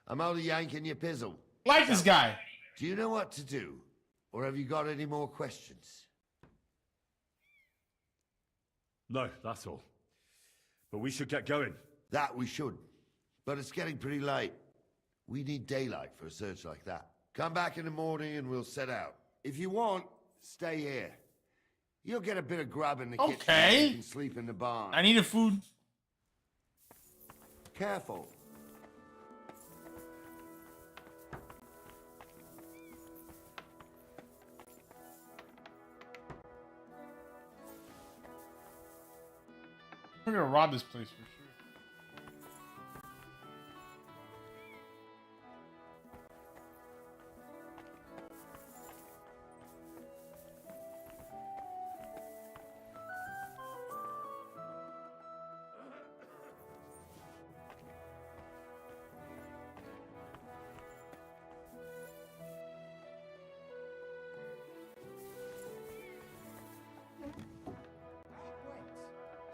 I'm only yanking your pizzle. Like this guy. Do you know what to do? Or have you got any more questions? No, that's all. But we should get going. That we should. But it's getting pretty late. We need daylight for a search like that. Come back in the morning and we'll set out. If you want, stay here. You'll get a bit of grub in the kitchen. Okay. You can sleep in the barn. I need a food. Careful. We're gonna rob this place for sure.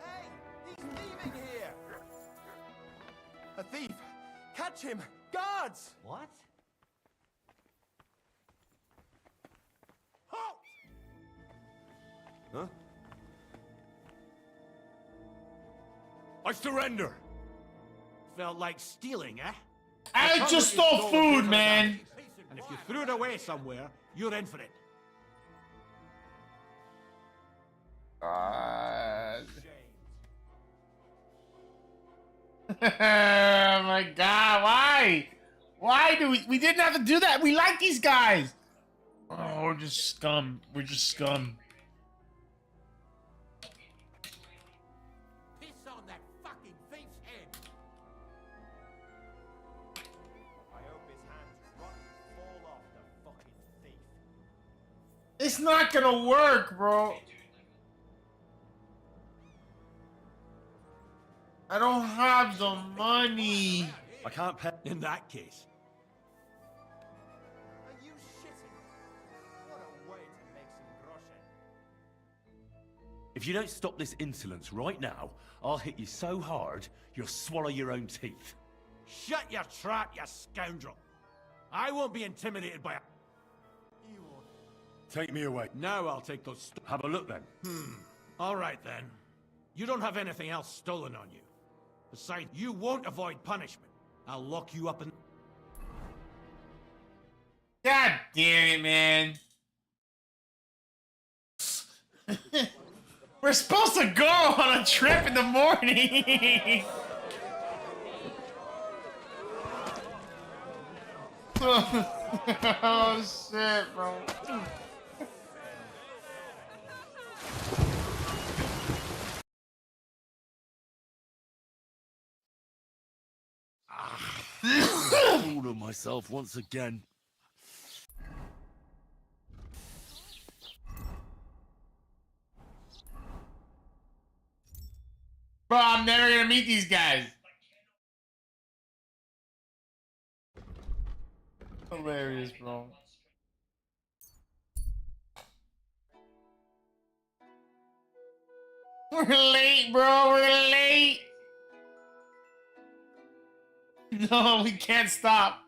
Hey, he's thieving here! A thief! Catch him! Guards! What? Huh? I surrender! Felt like stealing, eh? I just stole food, man. And if you threw it away somewhere, you're in for it. God. Oh my God, why? Why do we didn't have to do that? We like these guys. Oh, we're just scum. We're just scum. Piss on that fucking thief's head. I hope his hands rotten fall off the fucking thief. It's not gonna work, bro. I don't have the money. I can't pay. In that case. Are you shitting? What a way to make some groschen. If you don't stop this insolence right now, I'll hit you so hard, you'll swallow your own teeth. Shut your trap, you scoundrel. I won't be intimidated by a... You won't. Take me away. Now I'll take those... Have a look then. All right, then. You don't have anything else stolen on you. Besides, you won't avoid punishment. I'll lock you up in... God damn it, man. We're supposed to go on a trip in the morning. Oh shit, bro. Fool of myself once again. Bro, I'm never gonna meet these guys. Hilarious, bro. We're late, bro. We're late. No, we can't stop.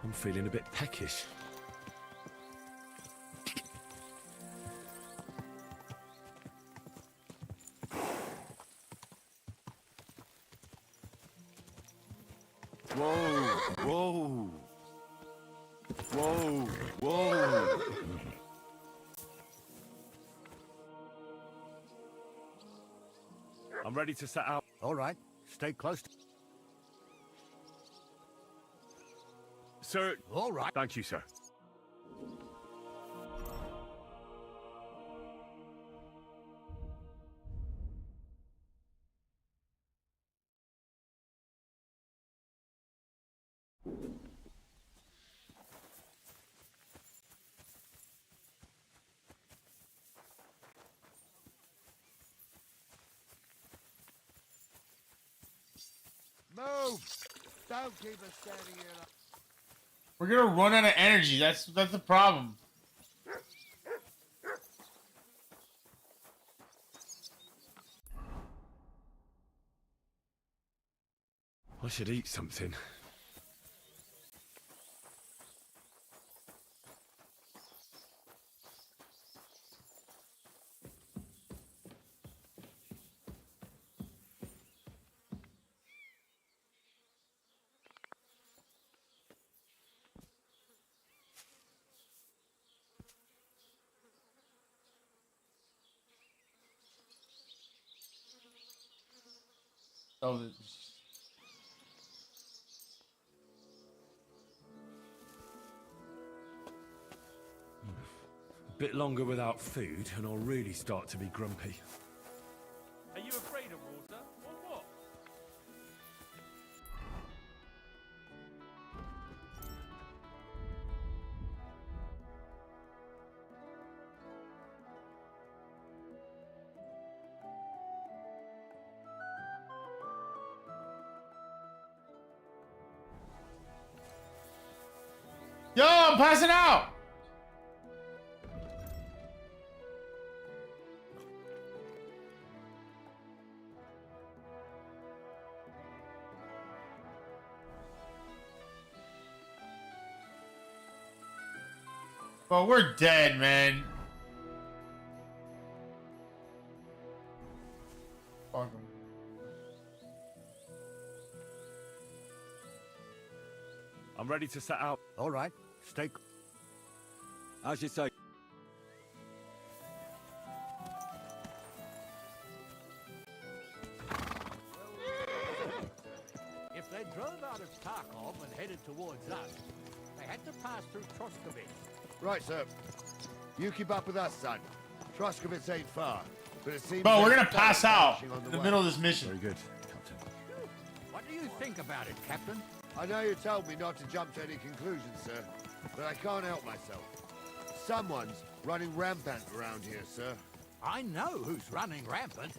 I'm feeling a bit peckish. Whoa, whoa. Whoa, whoa. I'm ready to set out. All right, stay close. Sir. All right. Thank you, sir. Move! Don't keep us standing here like... We're gonna run out of energy. That's the problem. I should eat something. So A bit longer without food, and I'll really start to be grumpy. Are you afraid of water, or what? I'm passing out. Well, we're dead, man. Fuck 'em. I'm ready to set out. All right, stay. As you say. If they drove out of Tarkov and headed towards us, they had to pass through Troskovitz. Right, sir. You keep up with us, son. Troskovitz ain't far, but it seems... Bro, we're there's gonna pass out flashing on in the way. middle of this mission. Very good, Captain. What do you think about it, Captain? I know you told me not to jump to any conclusions, sir, but I can't help myself. Someone's running rampant around here, sir. I know who's running rampant.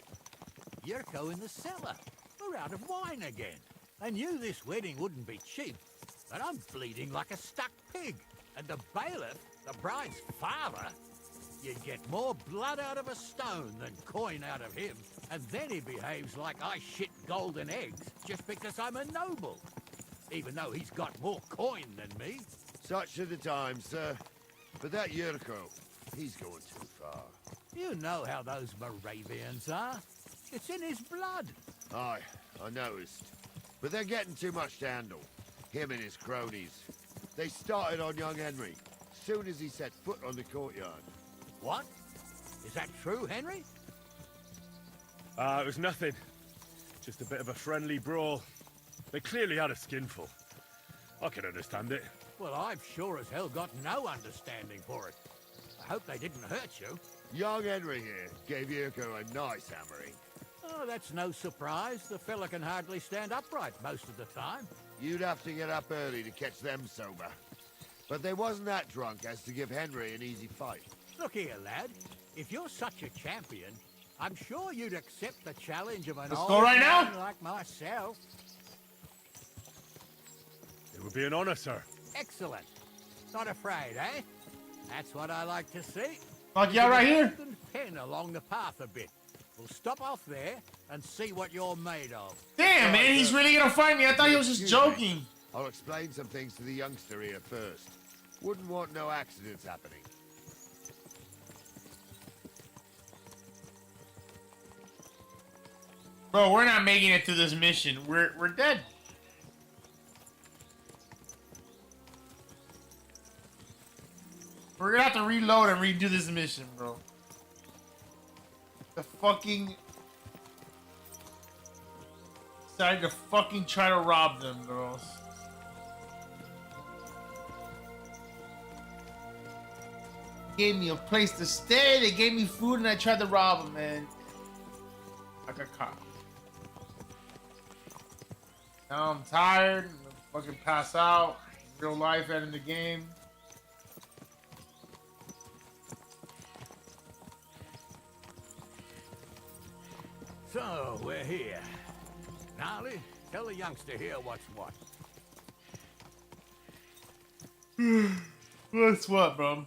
Yurko in the cellar. We're out of wine again. I knew this wedding wouldn't be cheap, but I'm bleeding like a stuck pig. And the bailiff, the bride's father, you get more blood out of a stone than coin out of him. And then he behaves like I shit golden eggs just because I'm a noble. Even though he's got more coin than me. Such are the times, sir. But that Yurko, he's going too far. You know how those Moravians are. It's in his blood. Aye, I noticed. But they're getting too much to handle. Him and his cronies. They started on young Henry, soon as he set foot on the courtyard. What? Is that true, Henry? It was nothing. Just a bit of a friendly brawl. They clearly had a skinful. I can understand it. Well, I've sure as hell got no understanding for it. I hope they didn't hurt you. Young Henry here gave Yurko a nice hammering. Oh, that's no surprise. The fella can hardly stand upright most of the time. You'd have to get up early to catch them sober. But they wasn't that drunk as to give Henry an easy fight. Look here, lad. If you're such a champion, I'm sure you'd accept the challenge of an Let's old go right man now. like myself. It would be an honor, sir. Excellent. Not afraid, eh? That's what I like to see. Fuck yeah, right here. And pen along the path a bit. We'll stop off there and see what you're made of. Damn, man, he's really gonna fight me. I thought he was just joking. I'll explain some things to the youngster here first. Wouldn't want no accidents happening. Bro, we're not making it through this mission. We're dead. We're gonna have to reload and redo this mission, bro. The fucking decided to fucking try to rob them, girls. Gave me a place to stay. They gave me food, and I tried to rob them, man. Like a cop. Now I'm tired. I'm gonna fucking pass out. Real life ending the game. So, we're here. Gnarly, tell the youngster here what's what. What's what, bro?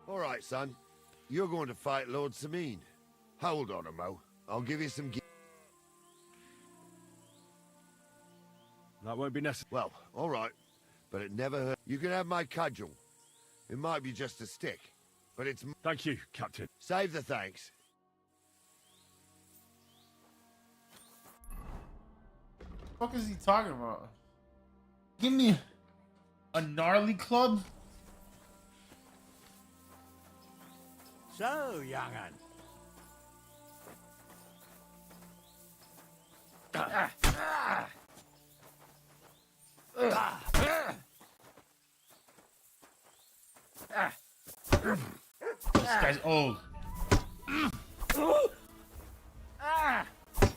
All right, son. You're going to fight Lord Samine. Hold on a mo. I'll give you some... That won't be necessary. Well, all right. But it never hurt. You can have my cudgel. It might be just a stick, but it's... Thank you, Captain. Save the thanks. What the fuck is he talking about? Give me a gnarly club? So, young'un. This guy's old.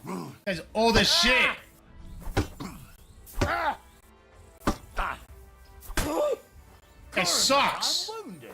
This guy's old as shit. guy sucks. I'm wounded.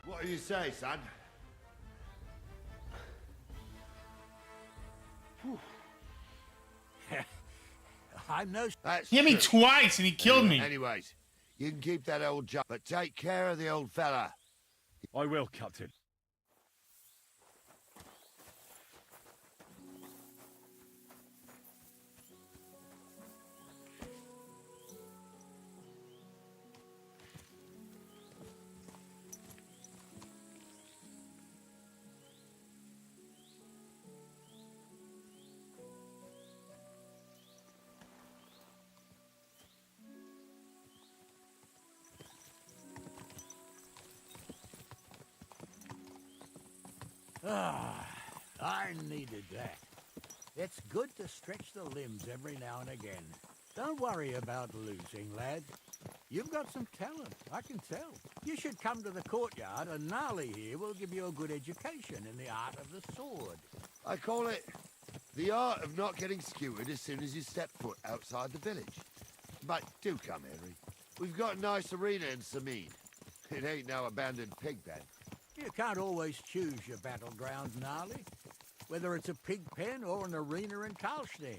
What do you say, son? I'm no... That's He hit me true. twice and he killed me. Anyways, you can keep that old job, but take care of the old fella. I will, Captain. Ah, I needed that. It's good to stretch the limbs every now and again. Don't worry about losing, lad. You've got some talent, I can tell. You should come to the courtyard and Gnarly here will give you a good education in the art of the sword. I call it the art of not getting skewered as soon as you step foot outside the village. But do come, Henry. We've got a nice arena in Sameen. It ain't no abandoned pig pen. You can't always choose your battleground, Gnarly. Whether it's a pig pen or an arena in Karlstein,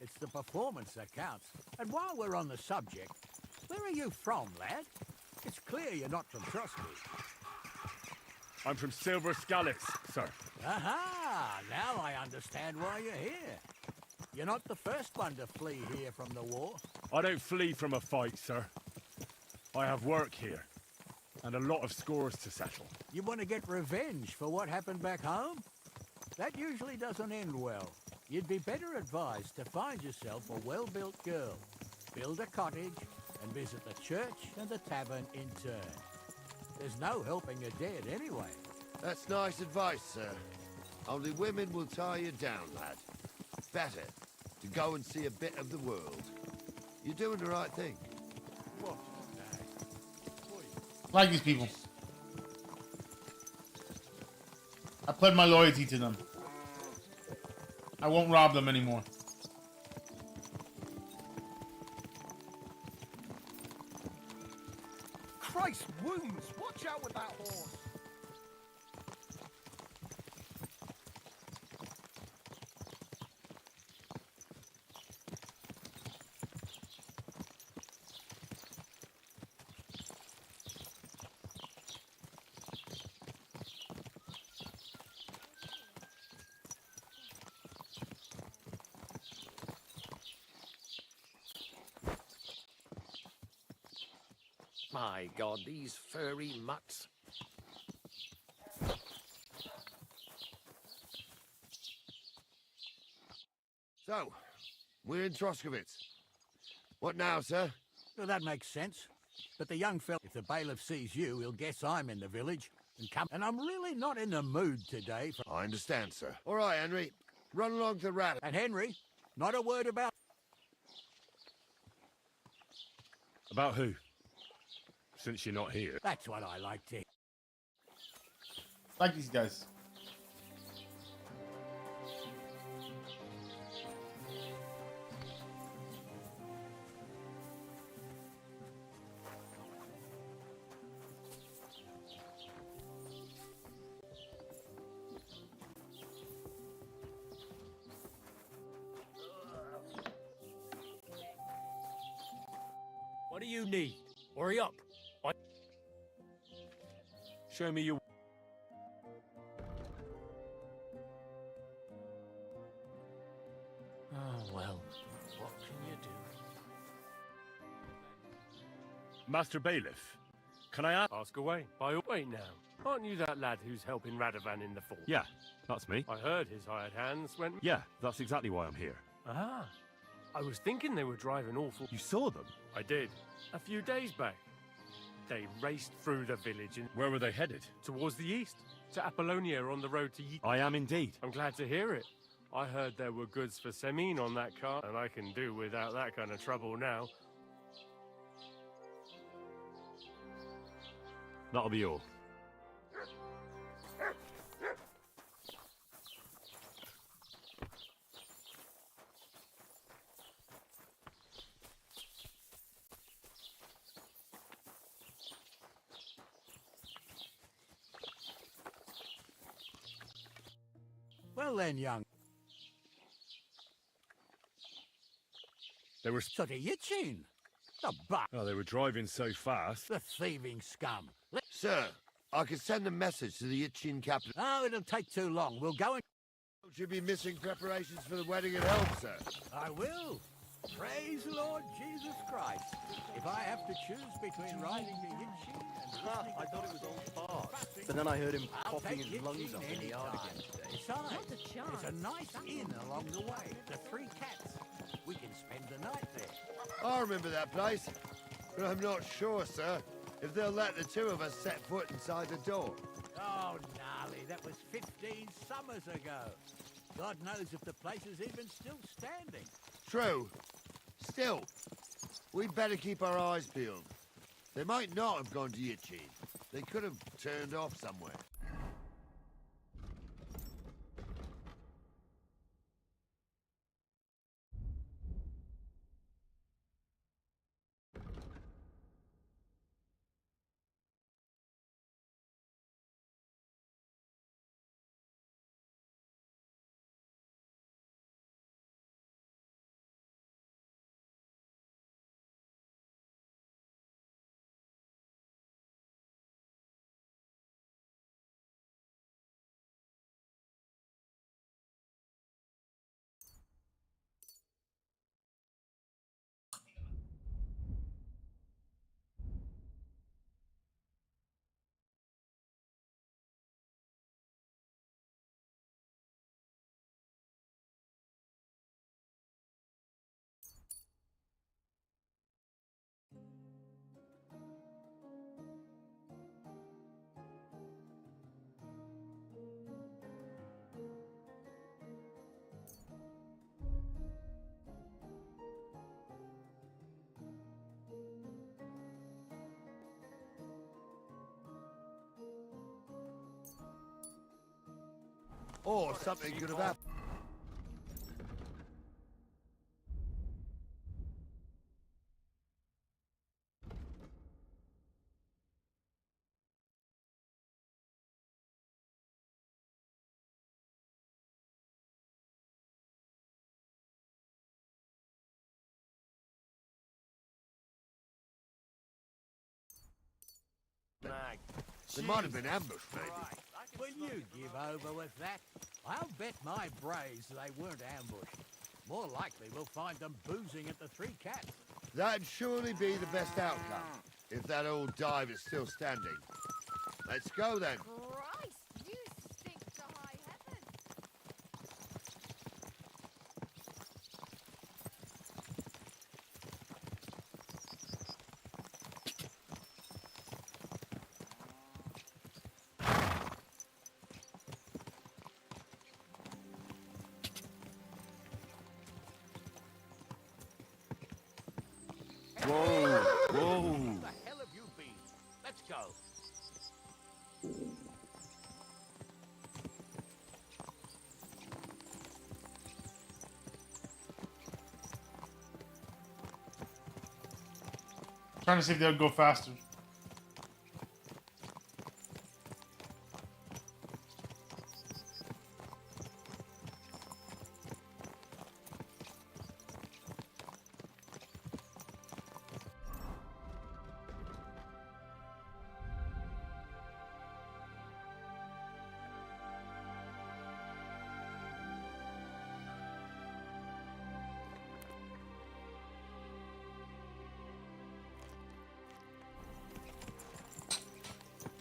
it's the performance that counts. And while we're on the subject, where are you from, lad? It's clear you're not from Trusky. I'm from Silver Scallops, sir. Aha! Now I understand why you're here. You're not the first one to flee here from the war. I don't flee from a fight, sir. I have work here, and a lot of scores to settle. You want to get revenge for what happened back home? That usually doesn't end well. You'd be better advised to find yourself a well-built girl, build a cottage, and visit the church and the tavern in turn. There's no helping a dead anyway. That's nice advice, sir. Only women will tie you down, lad. Better to go and see a bit of the world. You're doing the right thing. I like these people. I pledge my loyalty to them. I won't rob them anymore. Christ wounds! Watch out with that horse! My God, these furry mutts. So, we're in Troskowitz. What now, sir? Well, that makes sense. But the young fella, if the bailiff sees you, he'll guess I'm in the village and come. And I'm really not in the mood today for... I understand, sir. All right, Henry. Run along to the rat. And Henry, not a word about... About who? Since you're not here. That's what I like to hear. Like these guys. What do you need? Hurry up. Show me your... Oh, well, what can you do? Master Bailiff, can I ask... Ask away. Wait now. Aren't you that lad who's helping Radovan in the fort? Yeah, that's me. I heard his hired hands went... Yeah, that's exactly why I'm here. Ah. I was thinking they were driving awful. You saw them? I did. A few days back. They raced through the village and... Where were they headed? Towards the east. To Apollonia on the road to I am indeed. I'm glad to hear it. I heard there were goods for Semine on that cart, and I can do without that kind of trouble now. That'll be all. Well then, young. They were... So the Yitchin. The buck. Oh, they were driving so fast. The thieving scum. Sir, I can send a message to the Itchin captain. Oh, it'll take too long. We'll go and... Don't you be missing preparations for the wedding at home, sir? I will. Praise the Lord Jesus Christ. If I have to choose between riding the Yitchin and listening I thought it was all part. But But then I heard him I'll coughing take his lungs Yitchin up in the yard anytime. again today. Besides, there's a nice inn along the way. The Three Cats. We can spend the night there. I remember that place, but I'm not sure, sir, if they'll let the two of us set foot inside the door. Oh, gnarly, that was 15 summers ago. God knows if the place is even still standing. True. Still, we'd better keep our eyes peeled. They might not have gone to Yitchin. They could have turned off somewhere. Or something could have happened. They might have been ambushed, maybe. Will you give over with that? I'll bet my braves they weren't ambushed. More likely we'll find them boozing at the Three Cats. That'd surely be the best outcome, if that old dive is still standing. Let's go, then. Christ, you stink to high heaven. Whoa, whoa. Where the hell have you been? Let's go. Trying to see if they'll go faster.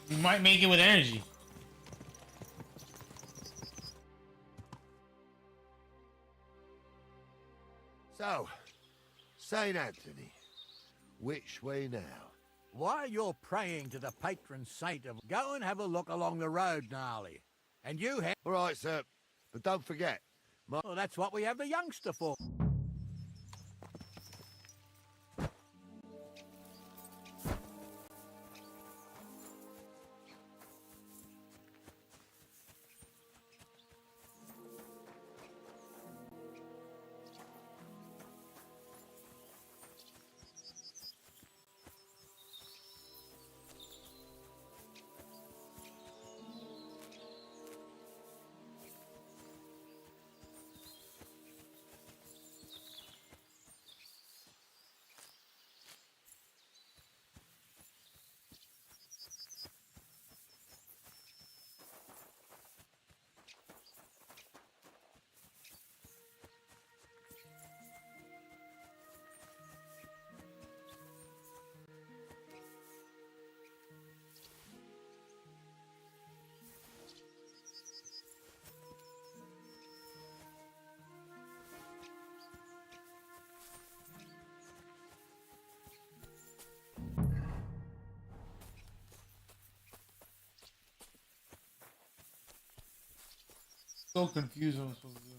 You might make it with energy. So, St. Anthony, which way now? While you're praying to the patron saint of... Go and have a look along the road, Gnarly. And you have... All right, sir. But don't forget, Well, that's what we have the youngster for. So confused what I'm supposed to do.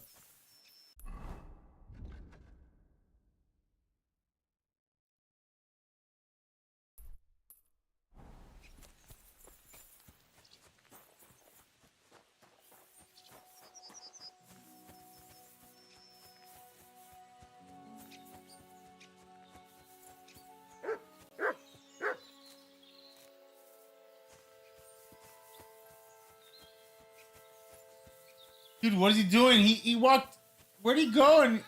Dude, what is he doing? He walked. Where'd he go? And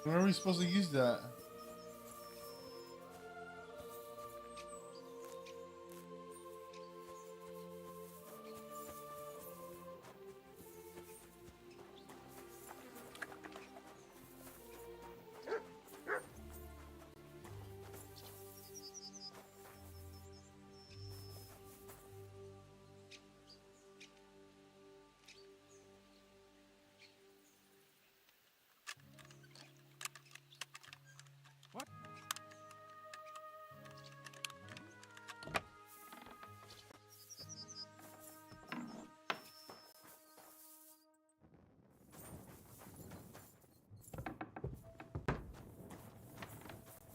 where are we supposed to use that?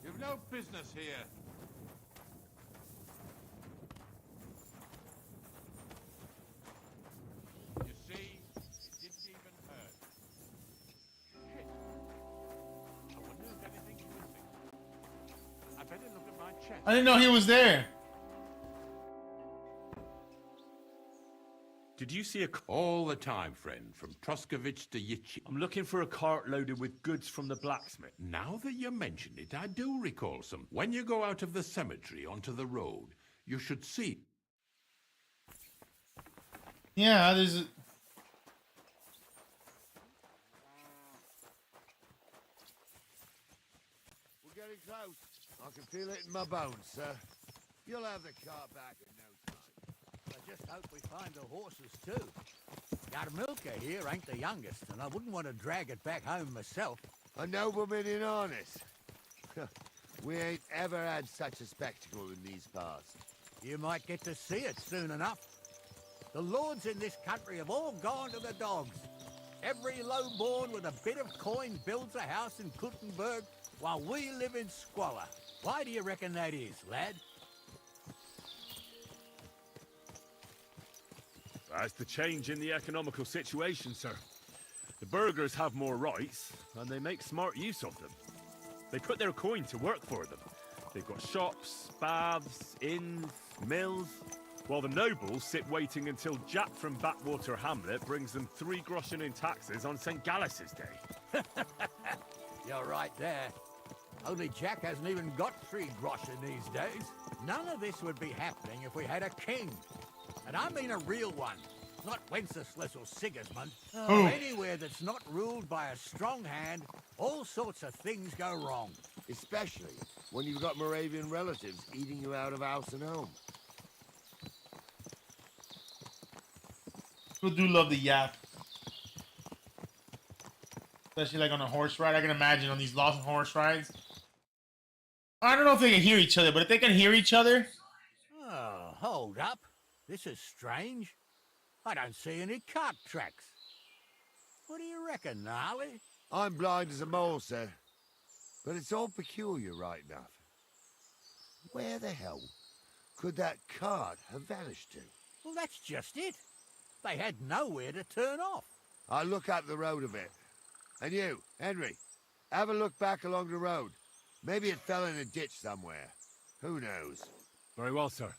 You've no business here. You see, it didn't even hurt. Shit. I wonder if anything's missing. I better look at my chest. I didn't know he was there. Did you see all the time, friend, from Troskovich to Yitchy? I'm looking for a cart loaded with goods from the blacksmith. Now that you mention it, I do recall some. When you go out of the cemetery onto the road, you should see. Yeah, there's a... We're getting close. I can feel it in my bones, sir. You'll have the car back in no time. I just hope we find the horses too. Yarmilka here ain't the youngest, and I wouldn't want to drag it back home myself. A nobleman in harness. We ain't ever had such a spectacle in these parts. You might get to see it soon enough. The lords in this country have all gone to the dogs. Every lowborn with a bit of coin builds a house in Kuttenberg while we live in squalor. Why do you reckon that is, lad? It's the change in the economical situation, sir. The burghers have more rights, and they make smart use of them. They put their coin to work for them. They've got shops, baths, inns, mills, while the nobles sit waiting until Jack from Backwater Hamlet brings them 3 groschen in taxes on St. Gallus's Day. You're right there. Only Jack hasn't even got 3 groschen these days. None of this would be happening if we had a king. And I mean a real one. Not Wenceslas or Sigismund. Anywhere that's not ruled by a strong hand, all sorts of things go wrong. Especially when you've got Moravian relatives eating you out of house and home. People do love the yap. Especially like on a horse ride. I can imagine on these lost horse rides. I don't know if they can hear each other, but if they can hear each other. Oh, hold up. This is strange. I don't see any cart tracks. What do you reckon, Gnarly? I'm blind as a mole, sir. But it's all peculiar right enough. Where the hell could that cart have vanished to? Well, that's just it. They had nowhere to turn off. I'll look up the road a bit. And you, Henry, have a look back along the road. Maybe it fell in a ditch somewhere. Who knows? Very well, sir.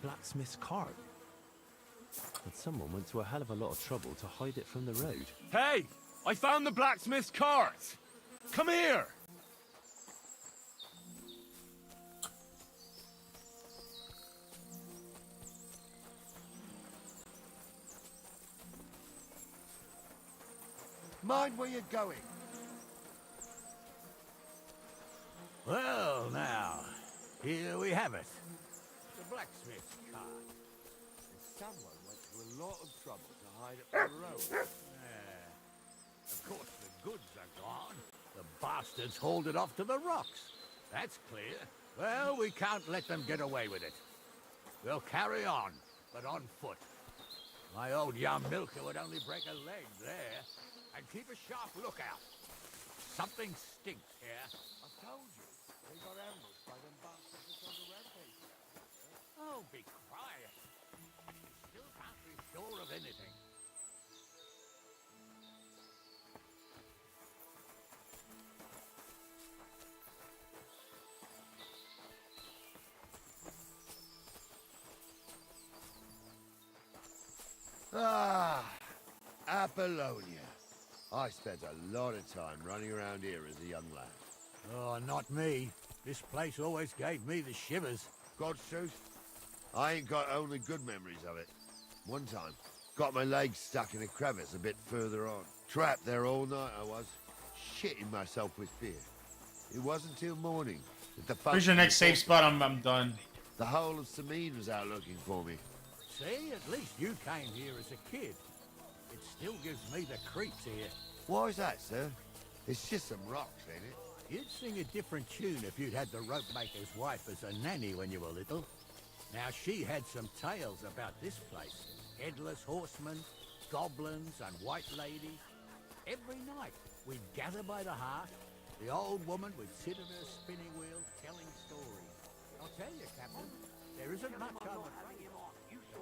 Blacksmith's cart. But someone went to a hell of a lot of trouble to hide it from the road. Hey! I found the blacksmith's cart! Come here! Mind where you're going. Well, now, here we have it. The blacksmith's cart. And someone went to a lot of trouble to hide it from the road. Of course, the goods are gone. The bastards hauled it off to the rocks. That's clear. Well, we can't let them get away with it. We'll carry on, but on foot. My old young milker would only break a leg there. And keep a sharp lookout. Something stinks here. I told you, they got ambushed by them bastards that's on the rampage. Oh, be quiet. You still can't be sure of anything. Ah, Apollonia. I spent a lot of time running around here as a young lad. Oh, not me. This place always gave me the shivers. God's truth, I ain't got only good memories of it. One time, got my legs stuck in a crevice a bit further on. Trapped there all night I was, shitting myself with fear. It wasn't till morning that the Where's your next safe spot? I'm done. The whole of Sameen was out looking for me. See, at least you came here as a kid. It still gives me the creeps here. Why is that, sir? It's just some rocks, ain't it? You'd sing a different tune if you'd had the rope maker's wife as a nanny when you were little. Now, she had some tales about this place. Headless horsemen, goblins, and white ladies. Every night, we'd gather by the hearth. The old woman would sit at her spinning wheel telling stories. I'll tell you, Captain, there isn't much I'm afraid of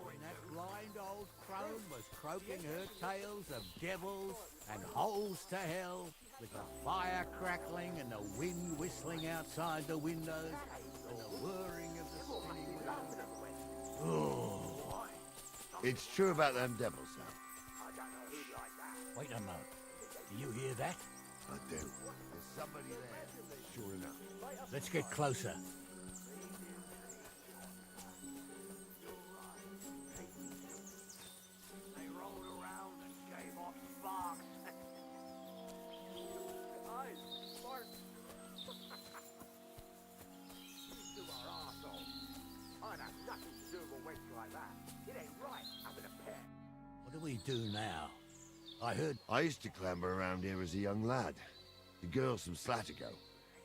in that blind old crone was croaking her tales of devils and holes to hell, with the fire crackling and the wind whistling outside the windows, and the whirring of the spinning wheels. Oh. It's true about them devils, Sam. Wait a moment. Do you hear that? I do. There's somebody there, sure enough. Let's get closer. They rolled around and gave off sparks. Eyes, sparks. To our arsehole. I'd have nothing to do with a wench like that. It ain't right having a pet. What do we do now? I heard... I used to clamber around here as a young lad. The girls from Slattergo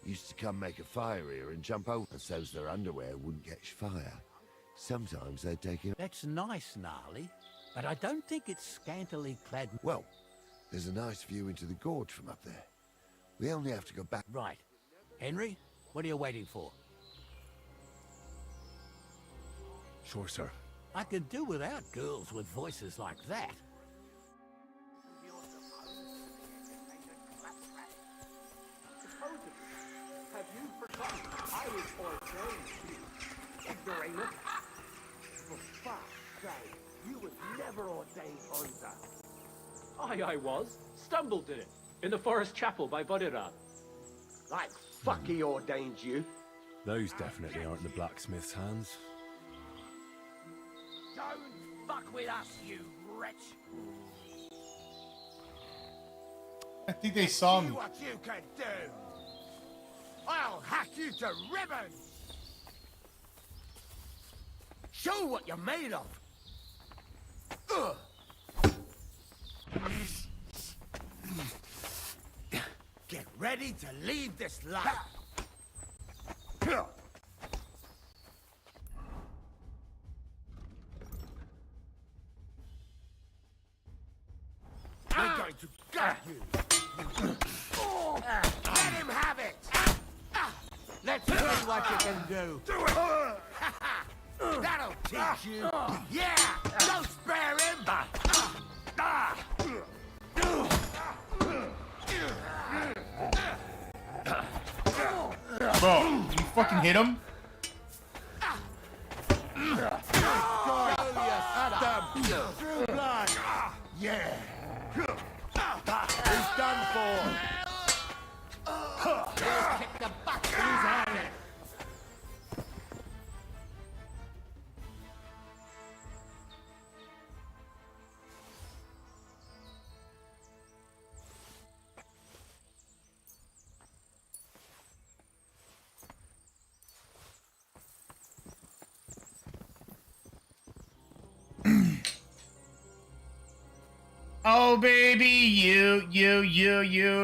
used to come make a fire here and jump over so's their underwear wouldn't catch fire. Sometimes they'd take it... That's nice, Gnarly, but I don't think it's scantily clad... Well, there's a nice view into the gorge from up there. We only have to go back... Right. Henry, what are you waiting for? Sure, sir. I could do without girls with voices like that. Have you forgotten I was ordained to be ignoramus? For fuck's sake, you was never ordained either. I was. Stumbled in it. In the forest chapel by Bodira. Like fuck he ordained you. Those definitely aren't the blacksmith's hands. Don't fuck with us, you wretch. I think they saw me. See what you can do. I'll hack you to ribbons. Show what you're made of. Ugh. Get ready to leave this life. I'm going to gut you. Let him have it. Let's see what you can do. That'll teach you. Yeah, don't spare him. Bro, you fucking hit him? True blood. Yeah. He's done for. Kick the butt. He's had it. Oh baby, you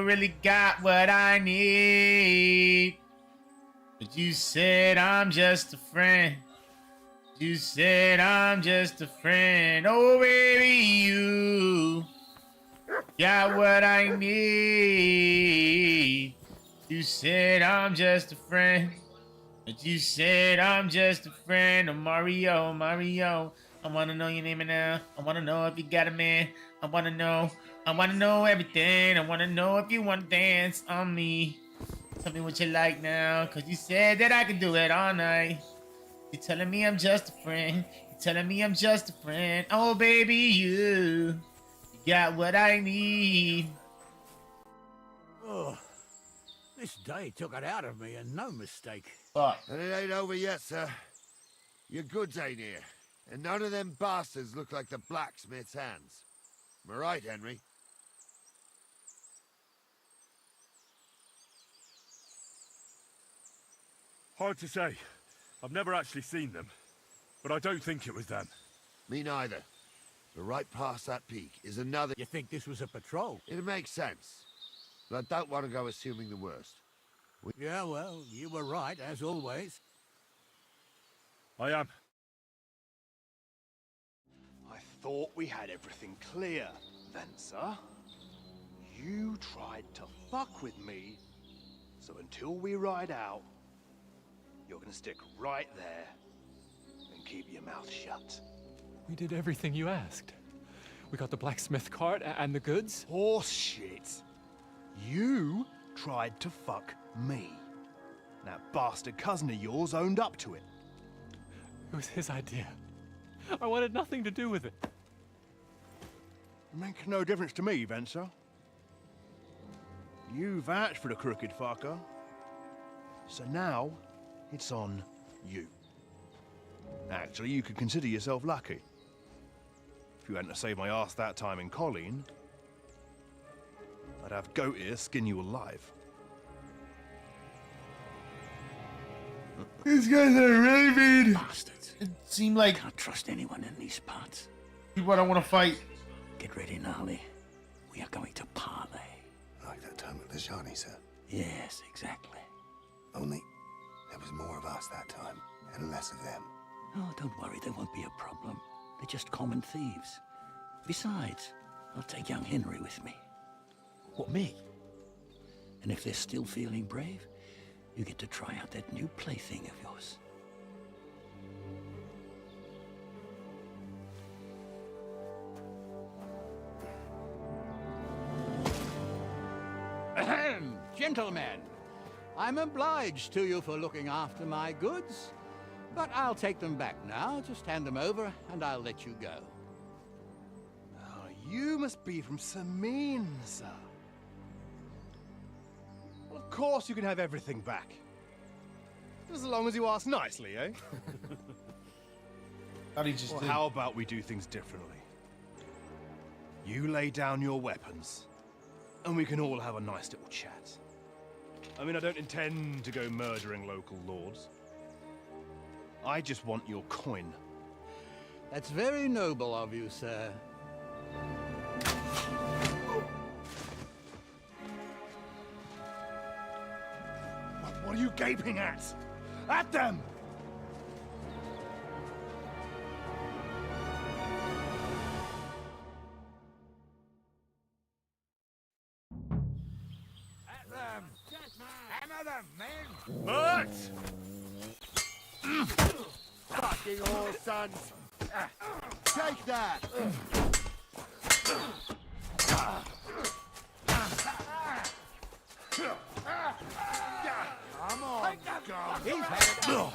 really got what I need. But you said I'm just a friend. You said I'm just a friend. Oh baby, you got what I need. You said I'm just a friend. But you said I'm just a friend. Oh Mario, Mario. I wanna know your name now. I wanna know if you got a man. I wanna know everything. I wanna know if you wanna dance on me. Tell me what you like now, cause you said that I could do it all night. You're telling me I'm just a friend. You're telling me I'm just a friend. Oh baby, you got what I need. Oh, this day took it out of me, and no mistake. Fuck. And it ain't over yet, sir. Your goods ain't here. And none of them bastards look like the blacksmith's hands. Am I right, Henry? Hard to say. I've never actually seen them. But I don't think it was them. Me neither. But right past that peak is another... You think this was a patrol? It makes sense. But I don't want to go assuming the worst. Yeah, well, you were right, as always. I am. I thought we had everything clear, then, sir. You tried to fuck with me, so until we ride out, you're gonna stick right there and keep your mouth shut. We did everything you asked. We got the blacksmith cart and the goods. Horse shit. You tried to fuck me. That bastard cousin of yours owned up to it. It was his idea. I wanted nothing to do with it. It makes no difference to me, Venser. You vouched for the crooked fucker. So now, it's on you. Actually, you could consider yourself lucky. If you hadn't saved my ass that time in Colleen, I'd have goat ear skin you alive. These guys are really mean. Bastards. It seemed like Can't trust anyone in these parts. people don't want to fight. Get ready, Gnarly. We are going to parley. Like that time at the Shani, sir. Yes, exactly. Only there was more of us that time, and less of them. Oh, don't worry, there won't be a problem. They're just common thieves. Besides, I'll take young Henry with me. What, me? And if they're still feeling brave, you get to try out that new plaything of yours. Ahem, gentlemen, I'm obliged to you for looking after my goods, but I'll take them back now. Just hand them over, and I'll let you go. Oh, you must be from Samin, sir. Well, of course you can have everything back. Just as long as you ask nicely, eh? Thought he just Well, did. how about we do things differently? You lay down your weapons, and we can all have a nice little chat. I mean, I don't intend to go murdering local lords. I just want your coin. That's very noble of you, sir. What are you gaping at? At them! At them! Hammer them, men! But! Fucking whore sons! Take that! Come on, go! He's had it.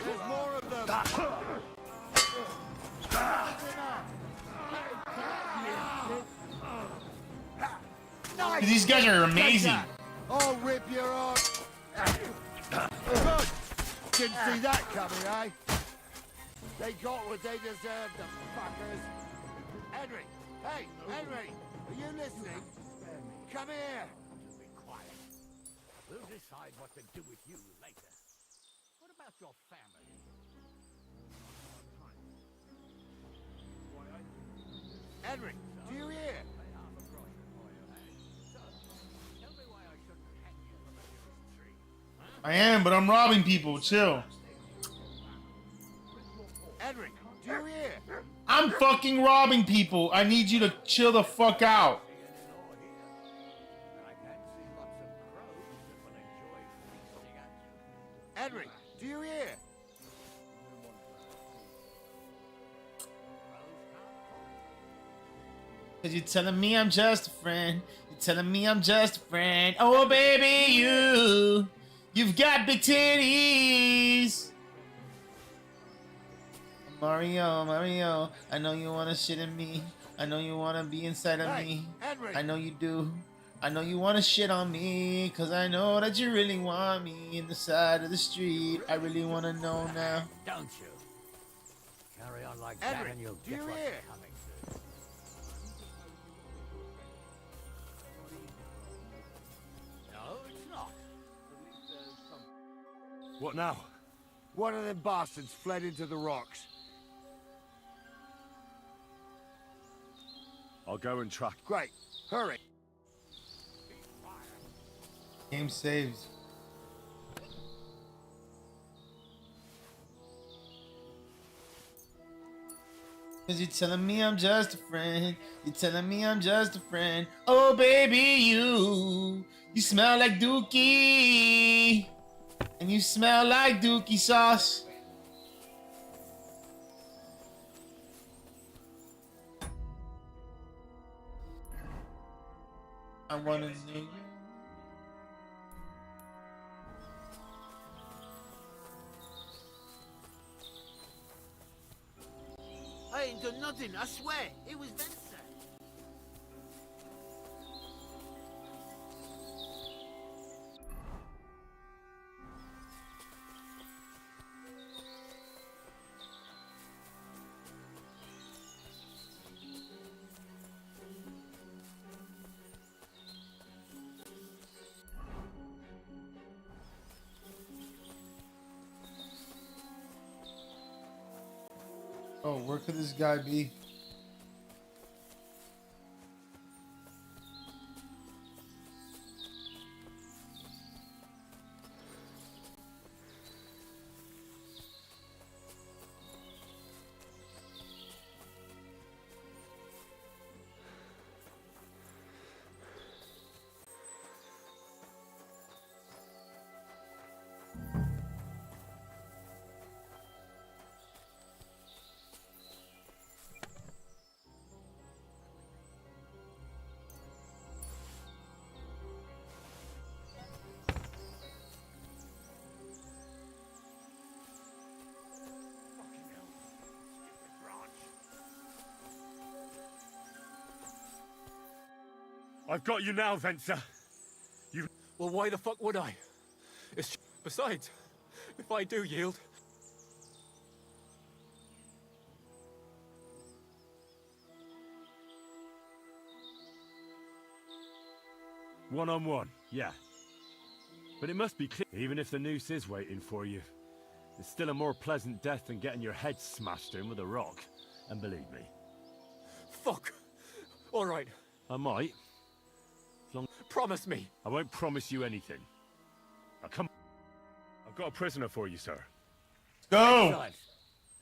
There's more of them! These guys are amazing. I'll rip your arse! Good! Didn't see that coming, eh? They got what they deserved, the fuckers! Henry! Hey, Henry! Are you listening? Come here! Be quiet. We'll decide what to do with you later. What about your family? Henry, do you hear? I am, but I'm robbing people. Chill. Henry, do you hear? I'm fucking robbing people. I need you to chill the fuck out. Henry, do you hear? Cause you're telling me I'm just a friend. You're telling me I'm just a friend. Oh baby, you've got big titties. Mario, I know you wanna shit in me. I know you wanna be inside of me. Henry. I know you do. I know you wanna shit on me, cause I know that you really want me in the side of the street. I really wanna know now. Don't you? Carry on like Henry, that and you'll do get you what's hear? coming to. No, it's not. What now? One of them bastards fled into the rocks. I'll go and track. Great. Hurry. Game saves. Cause you're telling me I'm just a friend. You're telling me I'm just a friend. Oh, baby, you smell like Dookie. And you smell like Dookie sauce. I wanna know you. I ain't done nothing, I swear. It was Vincent. Oh, where could this guy be? I've got you now, Venser. You. Well, why the fuck would I? It's besides, if I do yield, One-on-one, yeah. But it must be clear, even if the noose is waiting for you, it's still a more pleasant death than getting your head smashed in with a rock. And believe me. fuck. All right, I might. As long... promise me. I won't promise you anything. Now come. I've got a prisoner for you, sir. Go! Excellent.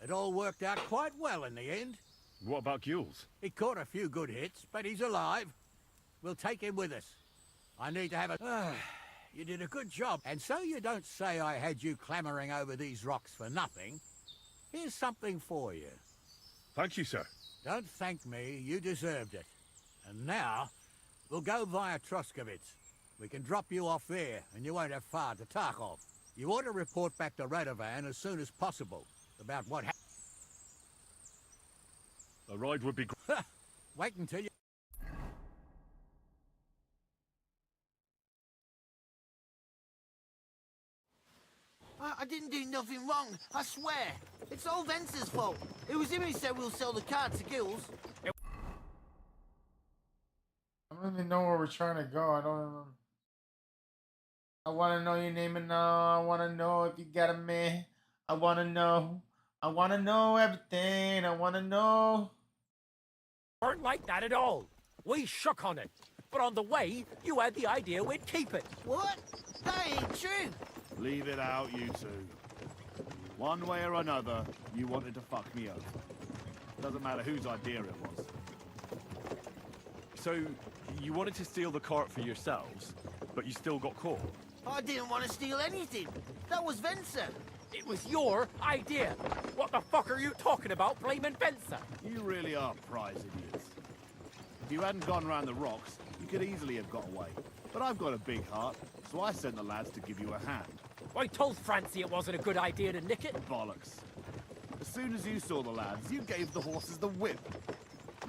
It all worked out quite well in the end. What about Gules? He caught a few good hits, but he's alive. We'll take him with us. I need to have a... you did a good job. And so you don't say I had you clambering over these rocks for nothing. Here's something for you. Thank you, sir. Don't thank me. You deserved it. And now, we'll go via Troskovitz. We can drop you off there, and you won't have far to Tarkov. You ought to report back to Radovan as soon as possible about what happened. A ride would be great. Wait until you... I didn't do nothing wrong, I swear. It's all Vence's fault. It was him who said we'll sell the car to Gills. I don't even know where we're trying to go. I don't remember. I want to know your name and all. I want to know if you got a man. I want to know. I want to know everything. I want to know. Weren't like that at all. We shook on it. But on the way, you had the idea we'd keep it. What? That ain't true. Leave it out, you two. One way or another, you wanted to fuck me over. Doesn't matter whose idea it was. So, you wanted to steal the cart for yourselves, but you still got caught? I didn't want to steal anything. That was Vencer. It was your idea. What the fuck are you talking about blaming Vencer? You really are prize idiots. If you hadn't gone round the rocks, you could easily have got away. But I've got a big heart, so I sent the lads to give you a hand. I told Francie it wasn't a good idea to nick it. Bollocks. As soon as you saw the lads, you gave the horses the whip.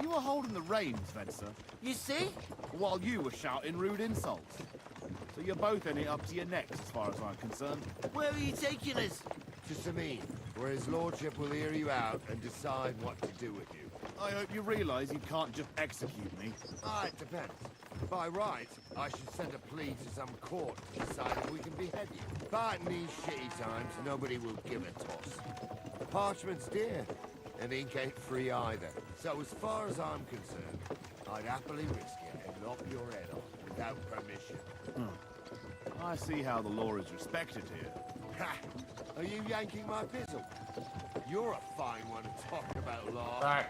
You were holding the reins, Vencer. You see? While you were shouting rude insults. So you're both in it up to your necks, as far as I'm concerned. Where are you taking us? To Sameen, where his lordship will hear you out and decide what to do with you. I hope you realise you can't just execute me. Ah, it depends. By right, I should send a plea to some court to decide if we can behead you. But in these shitty times, nobody will give a toss. Parchment's dear, and ink ain't free either. So as far as I'm concerned, I'd happily risk it and lop your head off without permission. I see how the law is respected here. Ha! Are you yanking my pizzle? You're a fine one to talk about law. Right.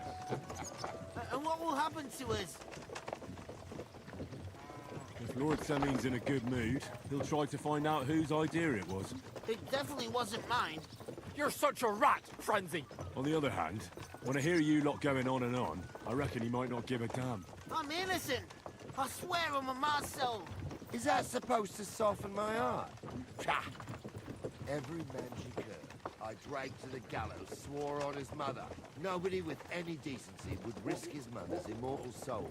And what will happen to us? If Lord Semin's in a good mood, he'll try to find out whose idea it was. It definitely wasn't mine. You're such a rat, Frenzy. On the other hand, when I hear you lot going on and on, I reckon he might not give a damn. I'm innocent. I swear on my mom's soul. Is that supposed to soften my heart? Pah! Every man she could, I dragged to the gallows, swore on his mother. Nobody with any decency would risk his mother's immortal soul,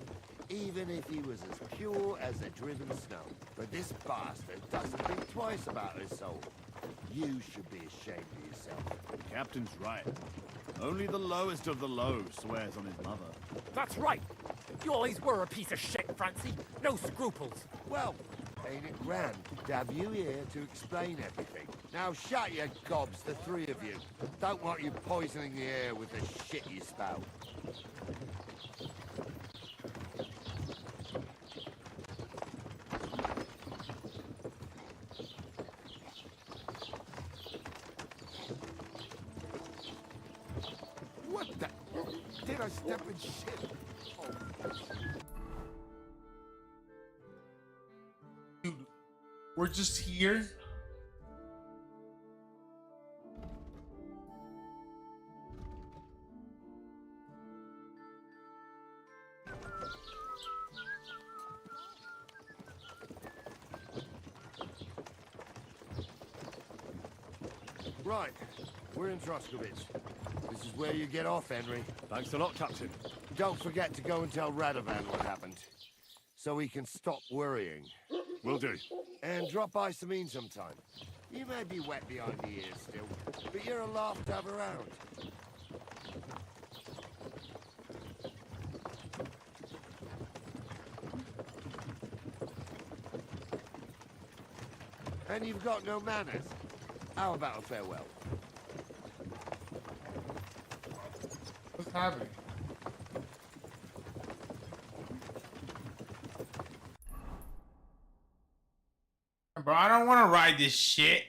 even if he was as pure as a driven snow. But this bastard doesn't think twice about his soul. You should be ashamed of yourself. The captain's right. Only the lowest of the low swears on his mother. That's right. You always were a piece of shit, Francie. No scruples. Well, ain't it grand to have you here to explain everything? Now shut your gobs, the three of you. Don't want you poisoning the air with the shit you spout. What the? Did I step in shit? Dude, we're just here. Right, we're in Troskovich. This is where you get off, Henry. Thanks a lot, Captain. Don't forget to go and tell Radovan what happened, so he can stop worrying. Will do. And drop by Samin sometime. You may be wet behind the ears still, but you're a laugh to have around. And you've got no manners. How about a farewell? What's happening? Bro, I don't want to ride this shit.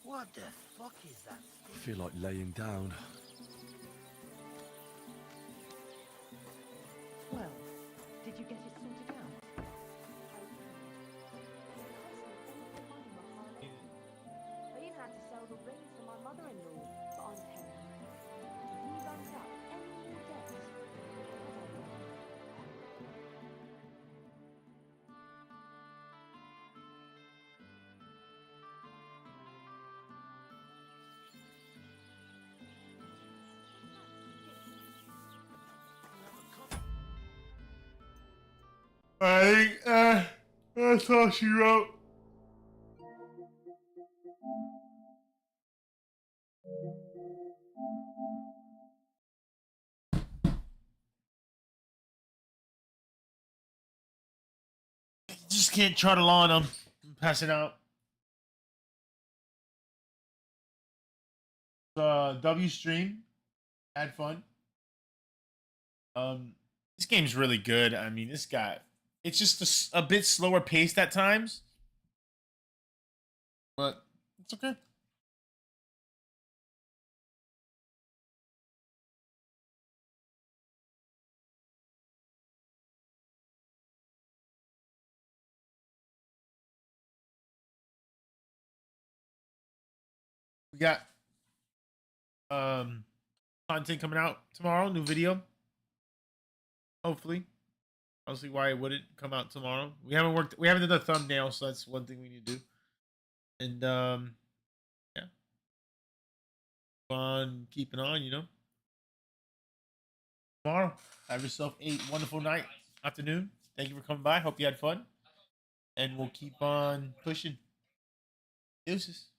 What the fuck is that? I feel like laying down. Well, did you get it sorted out? I even had to sell the rings for my mother-in-law, but I'm terrible. Who runs up any debt? That's all she wrote. Just can't trot along them. Pass it out. W stream. Had fun. This game's really good. I mean, this guy. It's just a bit slower paced at times, but it's okay. We got content coming out tomorrow, new video. Hopefully. I don't see why it wouldn't come out tomorrow. We haven't done the thumbnail, so that's one thing we need to do. And yeah. Keep on keeping on, you know. Tomorrow. Have yourself a wonderful night, afternoon. Thank you for coming by. Hope you had fun. And we'll keep on pushing. Deuces.